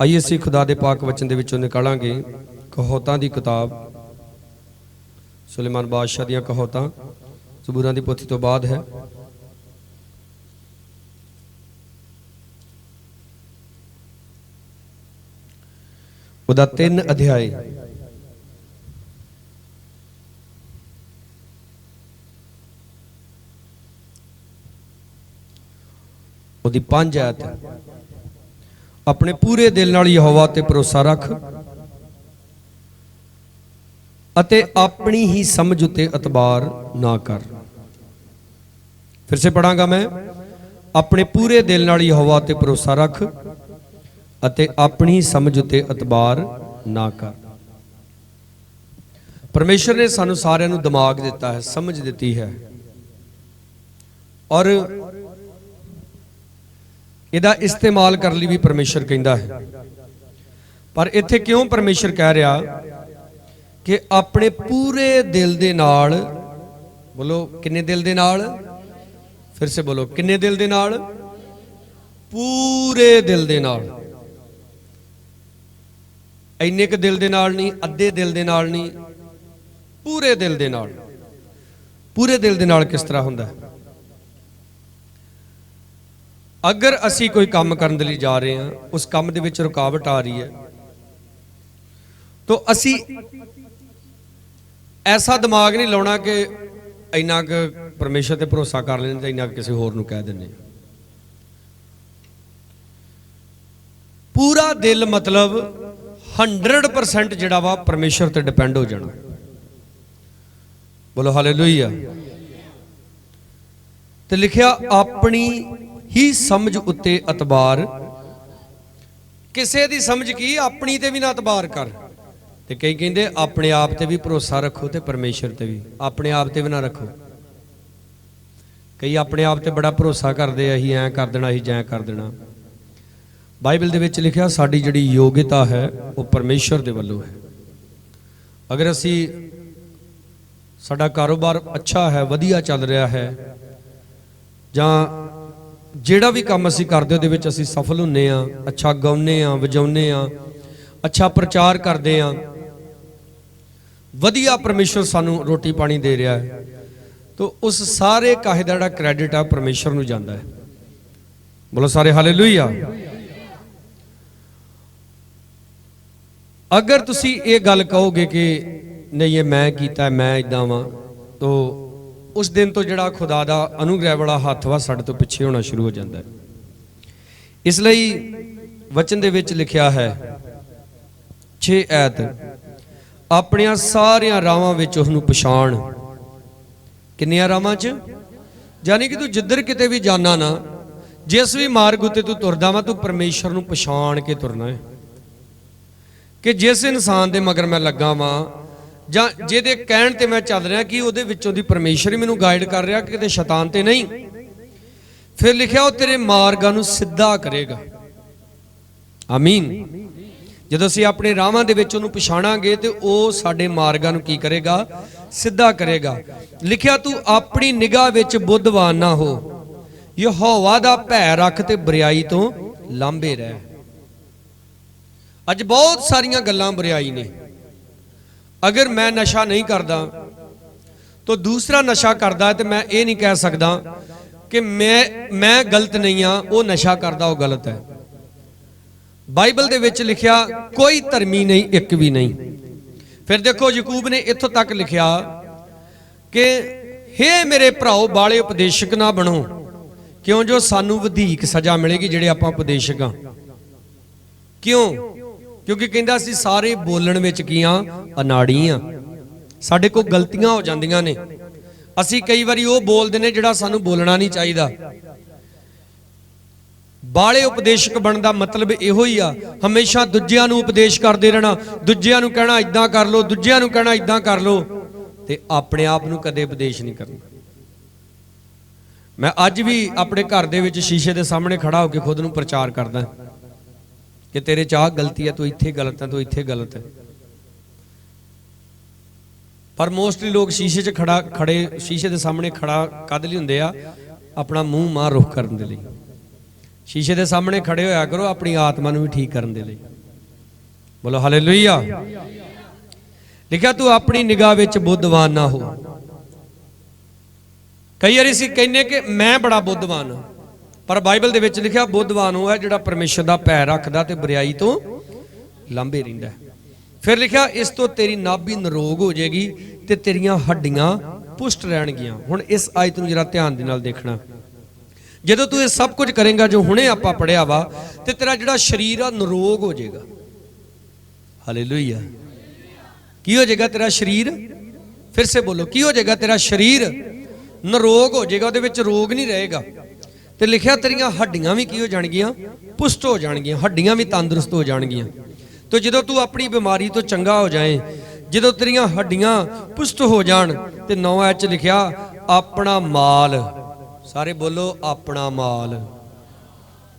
आइए असी खुदा दे पाक वचन दे विचों निकालांगे कहोतां दी किताब सुलेमान बादशाह दियां कहोतां ज़बूरां दी पोथी तो बाद है। उहदा 3 अध्याय उहदी 5 आयत अपने पूरे दिल नाल यहोवा ते भरोसा रख अते अपनी ही समझ उते एतबार ना कर। फिर से पढ़ांगा मैं, अपने पूरे दिल नाल यहोवा ते भरोसा रख अते अपनी ही समझ उते एतबार ना कर। परमेश्वर ने सानू सारियां नू दिमाग दिता है, समझ दिती है और इहदा इस्तेमाल कर लई भी परमेश्वर कहंदा है। पर इत्थे क्यों परमेश्वर कह रहा कि अपने पूरे दिल दे नाल, बोलो किन्ने दिल दे नाल, फिर से बोलो किन्ने दिल दे नाल, पूरे दिल दे नाल। इन्ने क दिल दे नाल नहीं, अद्धे दिल दे नाल नहीं, पूरे दिल दे नाल। पूरे दिल दे नाल किस तरह हुंदा है? अगर असी कोई काम करने लई जा रहे हैं, उस काम दे विच रुकावट आ रही है, तो असी ऐसा दिमाग नहीं लाउणा कि इन्ना क परमेश्वर ते भरोसा कर लेना ते इन्ना किसी होर नूं कह दिंदे। पूरा दिल मतलब 100% जिहड़ा वा परमेश्वर ते डिपेंड हो जाना। बोलो हालेलुया। ते लिखिया अपनी ही समझ उत्ते एतबार, किसे दी समझ की अपनी ते भी ना एतबार कर। ते कई कहंदे अपने आप ते भी भरोसा रखो ते परमेश्वर ते भी, अपने आप ते भी ना रखो। कई अपने आप ते बड़ा भरोसा करदे, अहीं ऐ कर देना, अहीं जैं कर देना। बाइबल दे विच लिखिया साडी जिहड़ी योग्यता है वो परमेश्वर दे वल्लों है। अगर असी साडा कारोबार अच्छा है, वधिया चल रहा है, जां ਜਿਹੜਾ भी काम असी करते उहदे विच असी सफल हुन्ने आ, अच्छा गाउने आ, वजाउने आ, अच्छा प्रचार करते आ, वधिया परमेश्वर सानू रोटी पानी दे रहा है, तो उस सारे काहे दा जिहड़ा क्रैडिट आ परमेश्वर नू जांदा है। बोलो सारे हालेलुया। अगर तुसी ये गल कहोगे कि नहीं ये मैं कीता, मैं इदां वां, तो उस दिन तो जिहड़ा खुदा दा अनुग्रह वाला हत्थ वा साडे तो पिछे होना शुरू हो जाता है। इसलिए वचन दे विच लिखिया है 6 आयत, अपनियां सारियां रावां विच उसनूं पछाण। किन्नियां रावां च? यानी कि तू जिधर किते भी जाना ना, जिस भी मार्ग उत्ते तू तुरदा वा, तू परमेश्वर नूं पछाण के तुरना है कि जिस इंसान दे मगर मैं लगा वां जां जिहदे कहण ते मैं चल रहा कि उहदे विचों दी परमेश्वर ही मैनूं गाइड कर रहा कि किते शैतान ते नहीं। फिर लिखिया वो तेरे मार्गां नूं सिद्धा करेगा। आमीन। जदों असीं अपने राहां दे विच उहनूं पछाणांगे ते ओह साडे मार्गां नूं की करेगा? सिद्धा करेगा। लिखिया तू अपनी निगाह विच बुद्धवान ना हो, यहोवा दा भै रख ते बुराई तो लांभे रह। अज बहुत सारियां गल्लां बुराई ने। अगर मैं नशा नहीं करता तो दूसरा नशा करता है, तो मैं ये नहीं कह सकता कि मैं गलत नहीं हाँ, वो नशा करता वो गलत है। बाइबल दे विच लिखिया कोई धर्मी नहीं, एक भी नहीं। फिर देखो याकूब ने इत्थों तक लिखिया कि हे मेरे भराओ बाले उपदेशक ना बनो, क्यों जो सानू वधीक सजा मिलेगी जिहड़े आपां उपदेशक हां। क्यों? क्योंकि कहंदा असीं सारे बोलण विच की हां, अनाड़ी हां, साडे कोल गलतियां हो जांदियां ने। असीं कई वारी वो बोलदे ने जिहड़ा सानू बोलना नहीं चाहिदा। बाले उपदेशक बनने का मतलब इहो ही आ, हमेशा दूजियां नूं उपदेश करदे रहना, दूजियां नूं कहना इदां कर लो, दूजियां नूं कहना इदां कर लो, ते अपने आप नूं कदे उपदेश नहीं करना। मैं अज भी अपने घर दे विच शीशे दे सामने खड़ा होकर खुद नूं प्रचार करदा कि तेरे चाह गलती है, तू इत्थे गलत है, तू इत्थे गलत है। पर मोस्टली लोग शीशे च खड़े शीशे के सामने खड़ा कद लई हुंदे आ, अपना मूँह मां रुख करन दे लई। शीशे के सामने खड़े होया करो अपनी आत्मा नूं भी ठीक करने दे लई। बोलो हालेलुया। लिखा तू अपनी निगाह विच बुद्धवान ना हो। कई बार असीं कहने कि मैं बड़ा बुद्धवान हाँ, पर बाइबल दे विच लिखिया बुद्धवान वो है जिहड़ा परमेश्वर दा पैर रखदा ते बुराई तो लांभे रहिंदा है। फिर लिखिया इस तो तेरी नाभि निरोग हो जाएगी ते तेरियां हड्डियां पुष्ट रहणगियां। हुण इस आयत नूं जरा ध्यान दे नाल देखना। जदों तू ये सब कुछ करेंगा जो हुणे आपां पढ़िया वा ते तेरा जिहड़ा शरीर आ निरोग हो जाएगा। हालेलुया। की हो जाएगा तेरा शरीर? फिर से बोलो, की हो जाएगा तेरा शरीर? निरोग हो जाएगा, उहदे विच रोग नहीं रहेगा। ते लिखिया तेरियां हड्डियां भी की हो जाणगियां? पुष्ट हो जाणगियां, हड्डियां भी तंदुरुस्त हो जाणगियां। तो जदों तू अपनी बीमारी तो चंगा हो जाए, जदों तेरियां हड्डियां पुष्ट हो जाण, ते 9 च लिखिया अपना माल, सारे बोलो अपना माल,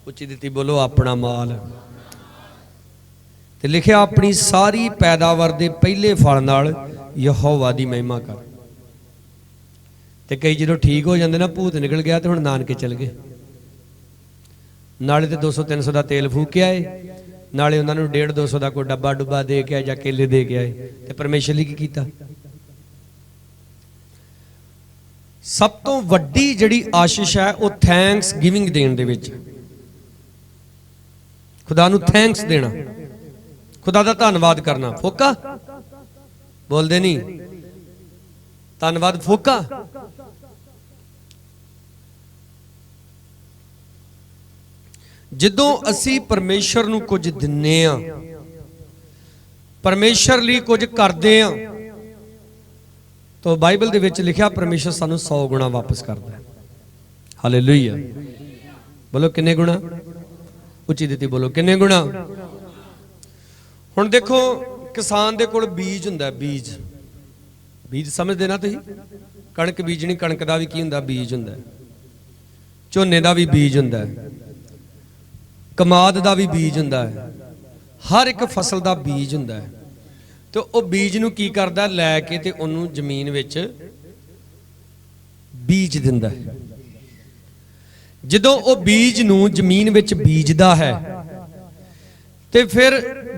उच्ची दित्ती बोलो अपना माल, ते लिखिया अपनी सारी पैदावार दे पहले फल नाल यहोवा दी महिमा कर। ते कई जो ठीक हो जाते ना, भूत निकल गया तो हुण नानके चल गए, नाले ते 200-300 का तेल फूक के आए, नाले उन्होंने 150-200 का कोई डब्बा डुब्बा दे के आए या केले दे के आए। ते परमेश्वर लई की कीता? सब तो वड्डी जिहड़ी आशीष है वो थैंक्स गिविंग देण दे विच, खुदा नूं थैंक्स देना, खुदा दा धन्नवाद करना। फोका बोलदे नहीं, धन्नवाद फोका। जदों असी परमेश्वर नूं कुछ दिन्ने आ, परमेश्वर लई कुछ करदे आ, तो बाइबल दे विच लिखिया परमेश्वर सानूं 100 गुणा वापस करदा है। हालेलुया। बोलो किन्ने गुणा? उच्ची दित्ती बोलो किन्ने गुणा? हुण देखो किसान दे कोल बीज हुंदा, बीज बीज समझदे ना तुसीं? कणक बीजनी, कणक दा भी की हुंदा? बीज हुंदा। झोने दा भी बीज हुंदा, कमाद दा भी बीज हुंदा है, हर एक फसल दा बीज हुंदा है। तो वह बीज नूं की करदा? लैके ते उहनूं जमीन विच बीज दिंदा है। जदों वह बीज नूं जमीन विच बीजदा है ते फिर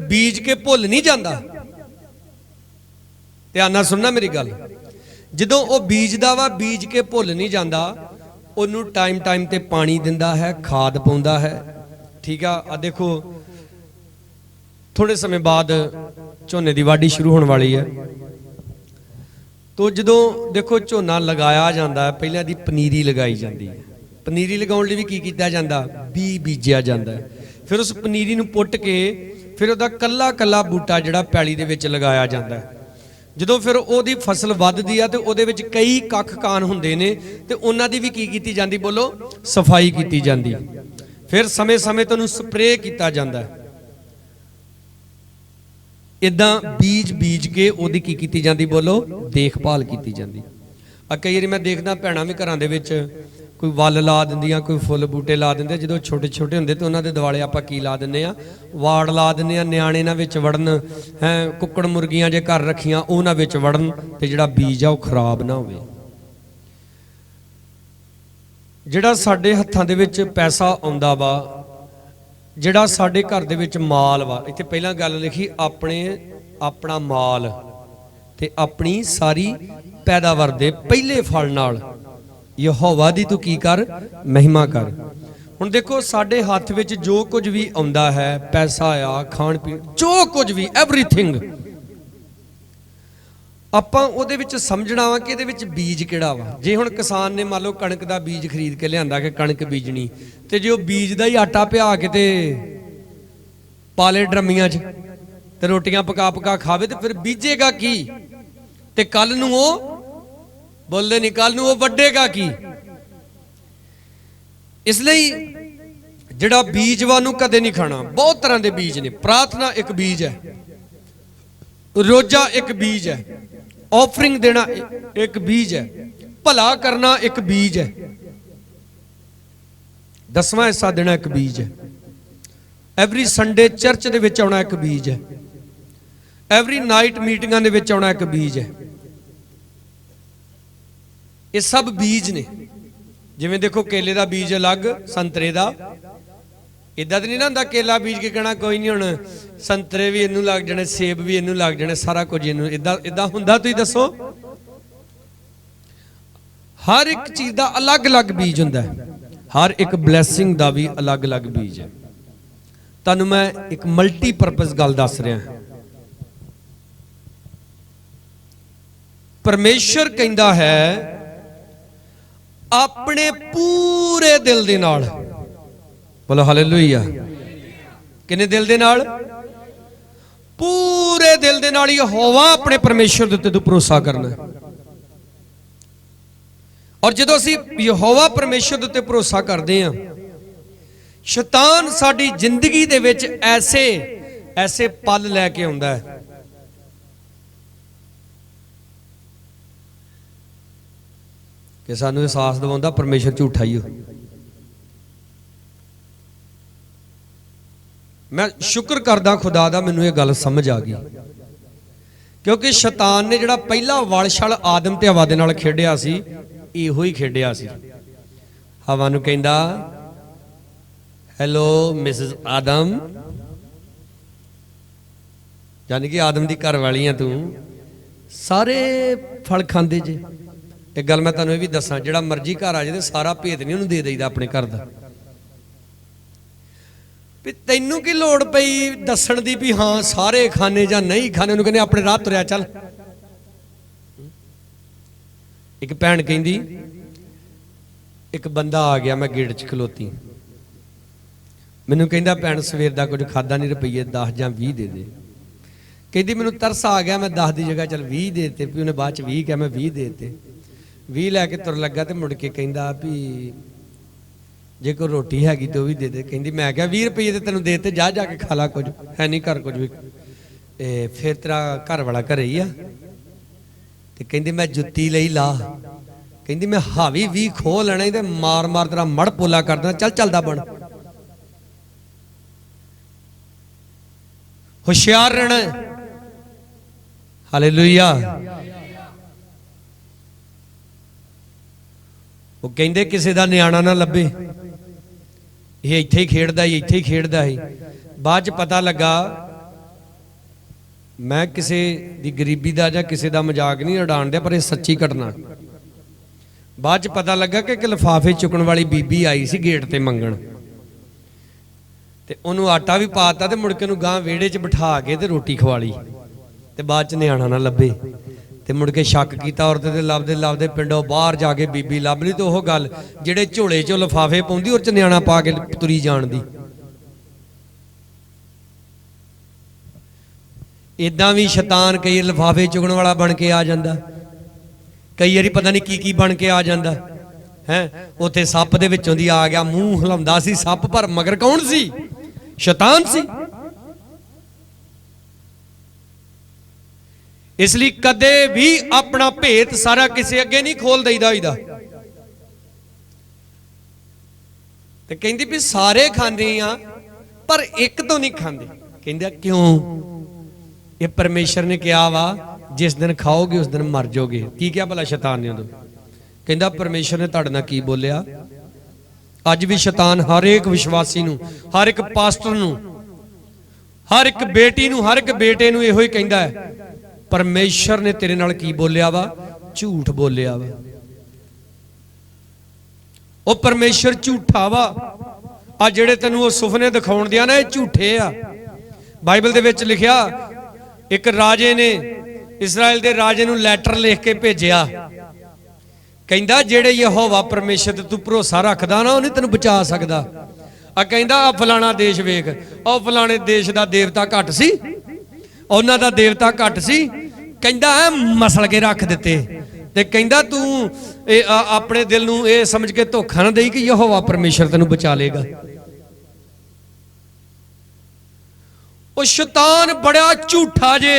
बीज के भुल नहीं जाता। ध्यान नाल सुनना मेरी गल। जदों वह बीजदा वा, बीज के भुल नहीं जाता, उहनूं टाइम टाइम ते पानी दिंदा है, खाद पाउंदा है। ठीक आ देखो थोड़े समय बाद झोने की वाढ़ी शुरू होने वाली है। तो जदों देखो झोना लगाया जाता है, पहले दी पनीरी लगाई जाती है। पनीरी लगाउण लई भी की कीता जांदा? बी बीजिया जाता है। फिर उस पनीरी नूं पुੱਟ के फिर उहदा कल्ला कल्ला बूटा जिहड़ा पैली दे विच लगाया जाता है। जदों फिर ओहदी फसल वधदी आ ते ओहदे विच कई कख कान हुंदे ने ते उहनां दी भी की कीती जांदी? बोलो सफाई कीती जांदी। फिर समय समय तो उहनूं स्प्रे किया जाता है। इदां बीज बीज के ओहदी की कीती जांदी? बोलो देखभाल की जाती। कई बार मैं देखदा भैणां भी घरां दे विच कोई वल ला दिंदियां, कोई फुल बूटे ला दिंदे। जो छोटे छोटे होंदे तो उन्हां दे दुआले आपां की ला दिंदे आ? वाड़ ला दिंदे आ, निआणे इन्हां विच वड़न है, कुक्कड़ मुर्गियां जे घर रखियां उन्हां विच वड़न ते जिहड़ा बीज आ ओह खराब ना होवे। जिहड़ा साडे हत्थां दे विच पैसा आउंदा वा, जिहड़ा साडे घर दे विच माल वा, इत्थे पहिलां गल लिखी अपना माल ते अपनी सारी पैदावार दे पहले फल नाल यहोवा दी तू की कर? महिमा कर। हुण देखो साडे हत्थ विच जो कुछ भी आउंदा है, पैसा आ, खाण पीण, जो कुछ भी एवरीथिंग, आपां ਉਹਦੇ ਵਿੱਚ ਸਮਝਣਾ ਵਾ ਕਿ ਇਹਦੇ ਵਿੱਚ ਬੀਜ ਕਿਹੜਾ ਵਾ। ਜੇ ਹੁਣ ਕਿਸਾਨ ਨੇ ਮੰਨ ਲਓ ਕਣਕ ਦਾ ਬੀਜ ਖਰੀਦ ਕੇ ਲਿਆਂਦਾ ਕਿ ਕਣਕ ਬੀਜਣੀ, ਤੇ ਜੇ ਉਹ ਬੀਜ ਦਾ ਹੀ ਆਟਾ ਪਿਆ ਕੇ ਤੇ ਪਾਲੇ ਡਰਮੀਆਂ 'ਚ ਤੇ ਰੋਟੀਆਂ ਪਕਾ ਪਕਾ ਖਾਵੇ ਤੇ ਫਿਰ ਬੀਜੇਗਾ ਕੀ? ਤੇ ਕੱਲ ਨੂੰ ਉਹ ਬੋਲਦੇ ਨਹੀਂ, ਕੱਲ ਨੂੰ ਉਹ ਵੱਢੇਗਾ ਕੀ? ਇਸ ਲਈ ਜਿਹੜਾ ਬੀਜ ਵਾ ਉਹਨੂੰ ਕਦੇ ਨਹੀਂ ਖਾਣਾ। ਬਹੁਤ ਤਰ੍ਹਾਂ ਦੇ ਬੀਜ ਨੇ। ਪ੍ਰਾਰਥਨਾ ਇੱਕ ਬੀਜ ਹੈ, ਰੋਜ਼ਾ ਇੱਕ ਬੀਜ ਹੈ, ऑफरिंग देना एक बीज है, भला करना एक बीज है, 10वां हिस्सा देना एक बीज है, एवरी संडे चर्च दे विच आउणा एक बीज है, एवरी नाइट मीटिंगां दे विच आउणा एक बीज है। ये सब बीज ने। जिवें देखो केले दा बीज अलग, संतरे दा इदा तो नहीं ना होंदा केला बीज के कहना कोई नहीं, हुण संतरे भी इनू लग जाने, सेब भी इनू लग जाने, सारा कुछ इनू इदा इदा हुंदा? तुसीं दसो। हर एक चीज़ का अलग अलग बीज हुंदा है, हर एक ब्लैसिंग का भी अलग अलग बीज है। तुहानूं मैं एक मल्टीपर्पज़ गल दस रहा। परमेश्वर कहता है अपने पूरे दिल दे नाल, बोलो हालेलुया, किन्ने दिल दे नाल? पूरे दिल दे नाल यहोवा अपने परमेश्वर दे उत्ते तू भरोसा करना। और जदों असीं यहोवा परमेश्वर दे उत्ते भरोसा करते हैं, शैतान साडी जिंदगी दे विच ऐसे ऐसे पल लैके आउंदा है कि सानू एहसास दिवाउंदा परमेश्वर झूठा ही हो। मैं शुक्र करदा खुदा दा, मैनू ये गल समझ आ गई, क्योंकि शैतान ने जिहड़ा पहला वलछल आदम ते हवा दे नाल खेडिया सी, इहो ही खेडिया सी। हवा नू कहंदा हेलो मिसेस आदम, यानी कि आदम दी घर वाली है तू, सारे फल खांदे जे। एक गल मैं तुहानूं ये भी दसां, जिहड़ा मर्जी घर आ जाए सारा भेत नहीं उहनूं दे देईदा अपने घर दा। भी तैनूं की लोड़ पई दसण दी भी हाँ सारे खाने जां नहीं खाने, उहनूं कहंदे अपने राह तुरिया चल। एक भैन कहंदी एक बंदा आ गया, मैं गेट च खलोती, मैनूं कहंदा भैन सवेर दा कुछ खादा नहीं, रुपये 10 जां 20 दे दे। कहंदी मैनूं तरस आ गया, मैं 10 की जगह चल 20 देते, भी उन्हें बाद च 20 कहा, मैं 20 देते। 20 लैके तुर लगा तो मुड़ के कहंदा भी जे कोई रोटी हैगी तो भी दे दे। कहंदी मैं क्या 20 रुपये तेन देते, जा जाके खा ला, कुछ है नहीं घर कुछ भी। फिर तेरा घर वाला घरे ही आ? ते कहंदी मैं जुत्ती लई ला। कहंदी मैं हावी 20 खो लेना ते मार मार तेरा मड़ पोला कर देना, चल चलदा बन। होशियार रहना। हालेलुया। वो कहंदे किसी का नियाणा ना लभे, ये इत्थे ही खेडदा ही, इत्थे ही खेडदा ही। बाद च पता लगा, मैं किसी दी गरीबी दा जां किसी दा मजाक नहीं उड़ाण दिया, पर यह सच्ची घटना। बाद च पता लगा कि एक लिफाफे चुकण वाली बीबी आई सी गेट ते मंगण, ते उन्होंने आटा भी पाता, ते मुड़ के उन्होंने गांह वेड़े च बिठा के ते रोटी खवा ली, ते बाद च नियाणा ना लभे। ते मुड़ के शक किया, औरत दे लभदे लभदे पिंडों बाहर जाके बीबी लभ ली। तो वह गल जिहड़े झोले चों लिफाफे पाउंदी उह च नियाणा पा के तुरी जाण दी। इदां भी शैतान कई लिफाफे चुगण वाला बन के आ जांदा, कई वारी पता नहीं की बन के आ जांदा है। उत्थे सप दे विचों दी आ गया, मूँह हिलाउंदा सी सप, पर मगर कौन सी? शैतान सी। इसलिए कदे भी अपना भेत सारा किसी अगे नहीं खोल देईदा होईदा। ते कहंदी भी सारे खांदे आ पर एक तो नहीं खांदे। कहंदा क्यों? ये परमेश्वर ने कहा वा जिस दिन खाओगे उस दिन मर जाओगे। की क्या भला शैतान ने उदों? कहंदा परमेश्वर ने तुहाडे नाल की बोलिया? अज भी शैतान हर एक विश्वासी नूं, हर एक पास्टर नूं, हर एक बेटी नूं, हर एक बेटे नूं इहो ही कहंदा है, परमेश्वर ने तेरे नाल की बोलिया वा? झूठ बोलिया वा। वो परमेश्वर झूठा वा। आ जेड़े तेनू वो सुफने दिखाउण दिया ना, ये झूठे आ। बाइबल दे विच लिखिया, एक राजे ने इस्राएल दे राजे नूं लैटर लिख के भेजिया, कहंदा जेड़े यहोवा परमेश्वर ते तू भरोसा रखदा ना, उन्हें तेनू बचा सकदा। आ कहंदा आ फलाना देश वेख, ओ फलाने देश दा देवता घट सी, उन्हां दा देवता घट सी, कहंदा मसल के रख दिते। ते कहंदा तू अपने दिल नूं ये समझ के धोखा ना देई कि यहोवा परमेश्वर तेनू बचा लेगा। वो शैतान बड़ा झूठा जे।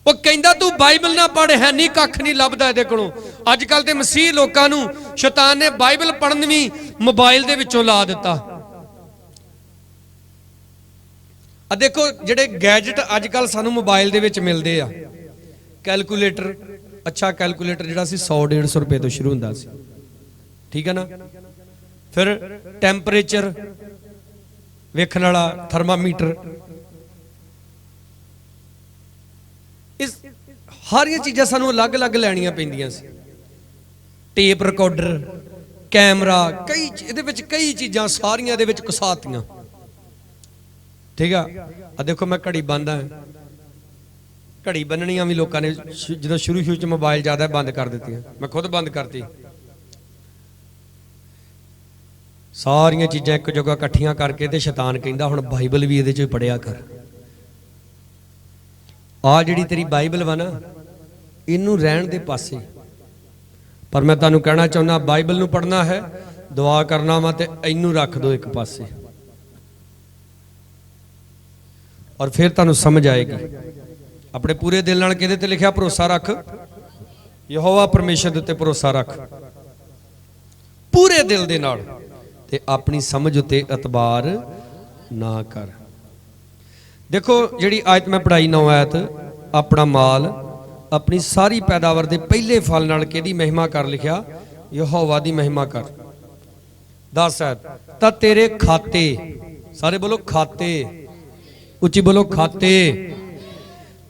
वो कहंदा तू बाइबल ना पढ़, है नहीं कख नहीं लभदा इहदे कोलों। अजकल ते मसीह लोकां नूं शैतान ने बाइबल पढ़न भी मोबाइल दे विचों ला दिता। देखो जिहड़े गैजेट अजकल सानू मोबाइल दे विच मिलदे आ, कैलकुलेटर, अच्छा कैलकुलेटर जिहड़ा सी 100-150 रुपए तो शुरू हुंदा सी, ठीक है ना। फिर टैंपरेचर वेखण वाला थर्मामीटर, इस सारिया चीज़ां सानू अलग अलग लैनियां पैंदियां सी। टेप रिकॉर्डर, कैमरा, कई इहदे विच कई चीज़ां सारियां इहदे विच घसातियां। ठीक है, देखो मैं घड़ी बंद हाँ, घड़ी बन्ननियां भी लोगों ने जो शुरू च मोबाइल ज़्यादा बंद कर दी, मैं खुद बंद करती। सारिया चीज़ां एक जगह इकट्ठियां करके ते शैतान कहंदा हुण बाइबल भी इहदे चों पढ़िया कर। आ जिहड़ी तेरी बाइबल वा ना, इनू रहण दे पासे। पर मैं तुहानूं कहना चाहुंदा, बाइबल नूं पढ़ना है, दुआ करना वा ते इनू रख दो एक पासे, और फिर तुहानूं समझ आएगी। अपने पूरे दिल नाल किहदे ते लिखिया भरोसा रख, यहोवा परमेश्वर दे उत्ते भरोसा रख पूरे दिल दे नाल, ते अपनी समझ उत्ते एतबार ना कर। देखो जिहड़ी आयत मैं पढ़ाई 9 आयत, अपना माल अपनी सारी पैदावार दे पहले फल नाल किहदी महिमा कर, लिखिया यहोवा दी महिमा कर। 10 आयत, तां तेरे खाते, सारे बोलो खाते, उच्ची बोलो खाते,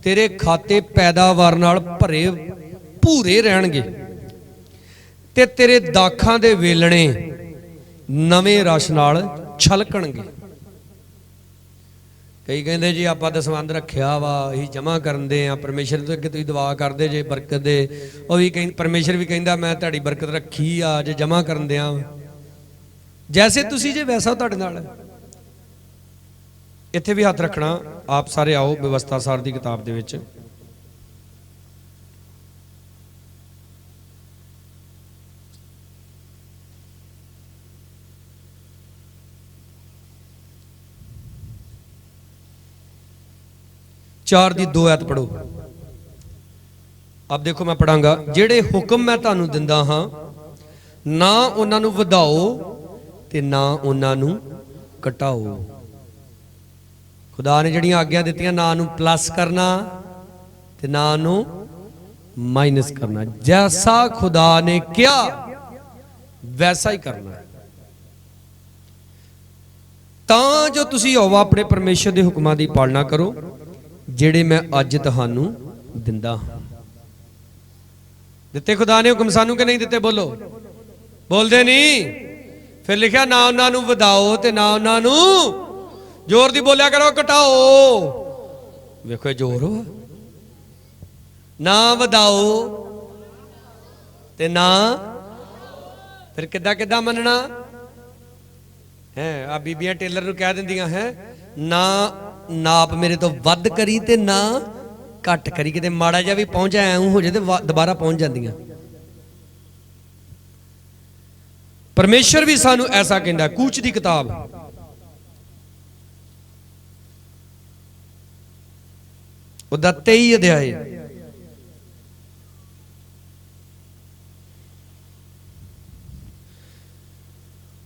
तेरे खाते पैदावार नाल भरे भूरे रहणगे, ते तेरे दाखां दे वेलणे नवे रस नाल छलकणगे। कई कहते जी आप दसवंध रखिया वा, असीं जमा करते हैं, परमेश्वर तो अगे तुसीं दुआ करते जे बरकत दे, वो भी कहीं परमेश्वर भी कहता मैं तुहाडी बरकत रखी आ जे जमा करन दियां, जैसे तुसीं जे वैसा तुहाडे नाल है। इत्थे भी हथ रखना। आप सारे आओ व्यवस्था सार दी किताब दे विच, चार दी 2 आयत पढ़ो। अब देखो मैं पढ़ांगा, जेड़े हुक्म मैं तुहानूं दिंदा हां, ना उन्हां नूं वधाओ ते ना उन्हां नूं घटाओ। खुदा ने जड़ियां आग्ञा दित्तियां, ना नूं प्लस करना ते ना नूं माइनस करना, जैसा खुदा ने किया वैसा ही करना। तां जो तुसीं होवो अपने परमेश्वर दे हुक्मां दी पालना करो, जेड़े मैं अज तुहानूं दिंदा हां। दिते खुदा ने हुक्म सानू कि नहीं दिते? बोलो, बोलदे नहीं। फिर लिखिया ना उन्हां नूं वधाओ ते ना उन्हां नूं, जोर दी बोलिया करो, घटाओ। वेखो जोर हो, ना वधाओ ते ना, फिर किद्दां किद्दां मनना है? आ बीबियां टेलर नूं कह दिंदियां है, ना नाप मेरे तो वध करी ते ना घट करी, किते माड़ा जिहा भी पहुंच जाए ऐ हो जाए तो दोबारा पहुंच जांदियां। परमेश्वर भी सानू ऐसा कहंदा। कूच दी किताब उहदा 23 अध्याय,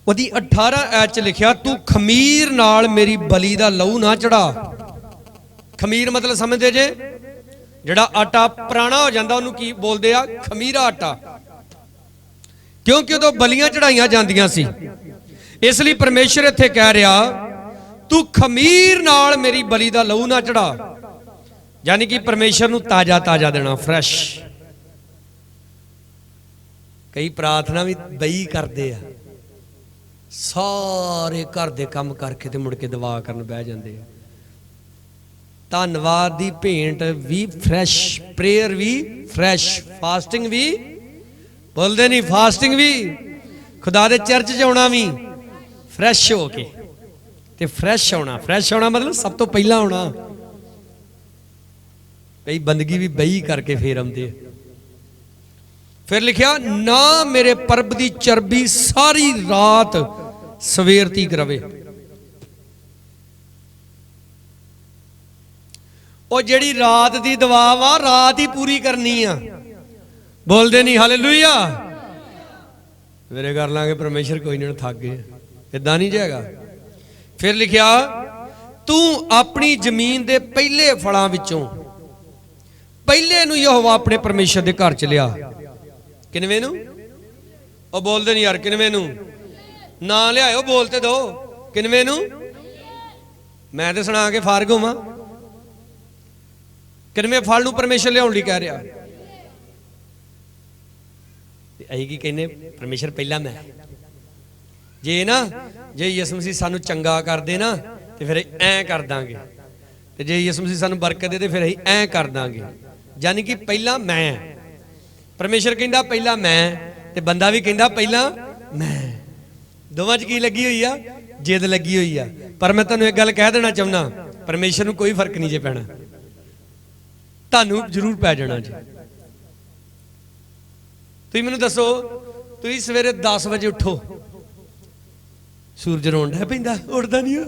उहदी 18 आयत च लिखिया, तू खमीर नाल मेरी बली दा लहू ना चढ़ा। खमीर मतलब समझदे जे, जिहड़ा आटा पुराना हो जाता उन्होंने की बोलते आ? खमीरा आटा। क्योंकि उदों बलियां चढ़ाइयां जांदियां सी, इसलिए परमेश्वर इत्थे कह रहा, तू खमीर नाल मेरी बली दा लहू ना चढ़ा। यानी कि परमेश्वर नूं ताजा ताजा देना, फ्रैश। कई प्रार्थना भी बई करते आ, सारे घर दे काम करके ते मुड़ के दुआ करन बह जांदे आ। धन्नवाद दी भेंट भी फ्रैश, प्रेयर भी फ्रैश, फास्टिंग भी, बोलते नहीं फास्टिंग भी, खुदा दे चर्च च आउणा भी फ्रैश हो के ते फ्रैश होना। फ्रैश होना मतलब सब तो पहला होना। कई बंदगी भी बही करके फिर आउंदे। फिर लिखिया, ना मेरे परब दी चर्बी सारी रात सवेर तक रवे। ਉਹ ਜਿਹੜੀ रात की दुआ वा रात ही पूरी करनी आ। बोलते नहीं हालेलुया, मेरे कर लांगे परमेश्वर, कोई नहीं थक गए, इदा नहीं जाएगा। फिर लिखिया, तू अपनी जमीन के पहले फलों विचों पहले नूं यहोवा अपने परमेश्वर के घर च लिया। किनवे नूं? ਉਹ बोलते नहीं यार, किनवे नूं? ना लियाओ बोलते दो किनवे नू मैं तो सुना के फारग होवां किनवे फल नू परमेश्वर लियाउण लई कह रहा असीं की कहने परमेश्वर पहला मैं जे ना जे यसु मसीह सानू चंगा कर दे ना तो फिर ऐ कर दांगे ते जे यसु मसीह सानू बरकत दे तो फिर असीं ऐ कर दांगे यानी कि पहला मैं परमेश्वर कहंदा पहला मैं ते बंदा भी कहंदा पहला मैं दोवां च की लगी हुई आ जिद लगी हुई आ पर मैं तुहानू एक गल कह देना चाहुंदा परमेश्वर नू कोई फर्क नहीं जे पैना तुहानू जरूर पै जाना जी तुसीं मैनू दसो तुसीं सवेरे 10 वजे उठो सूरज रोण डै पैंदा उठदा नहीं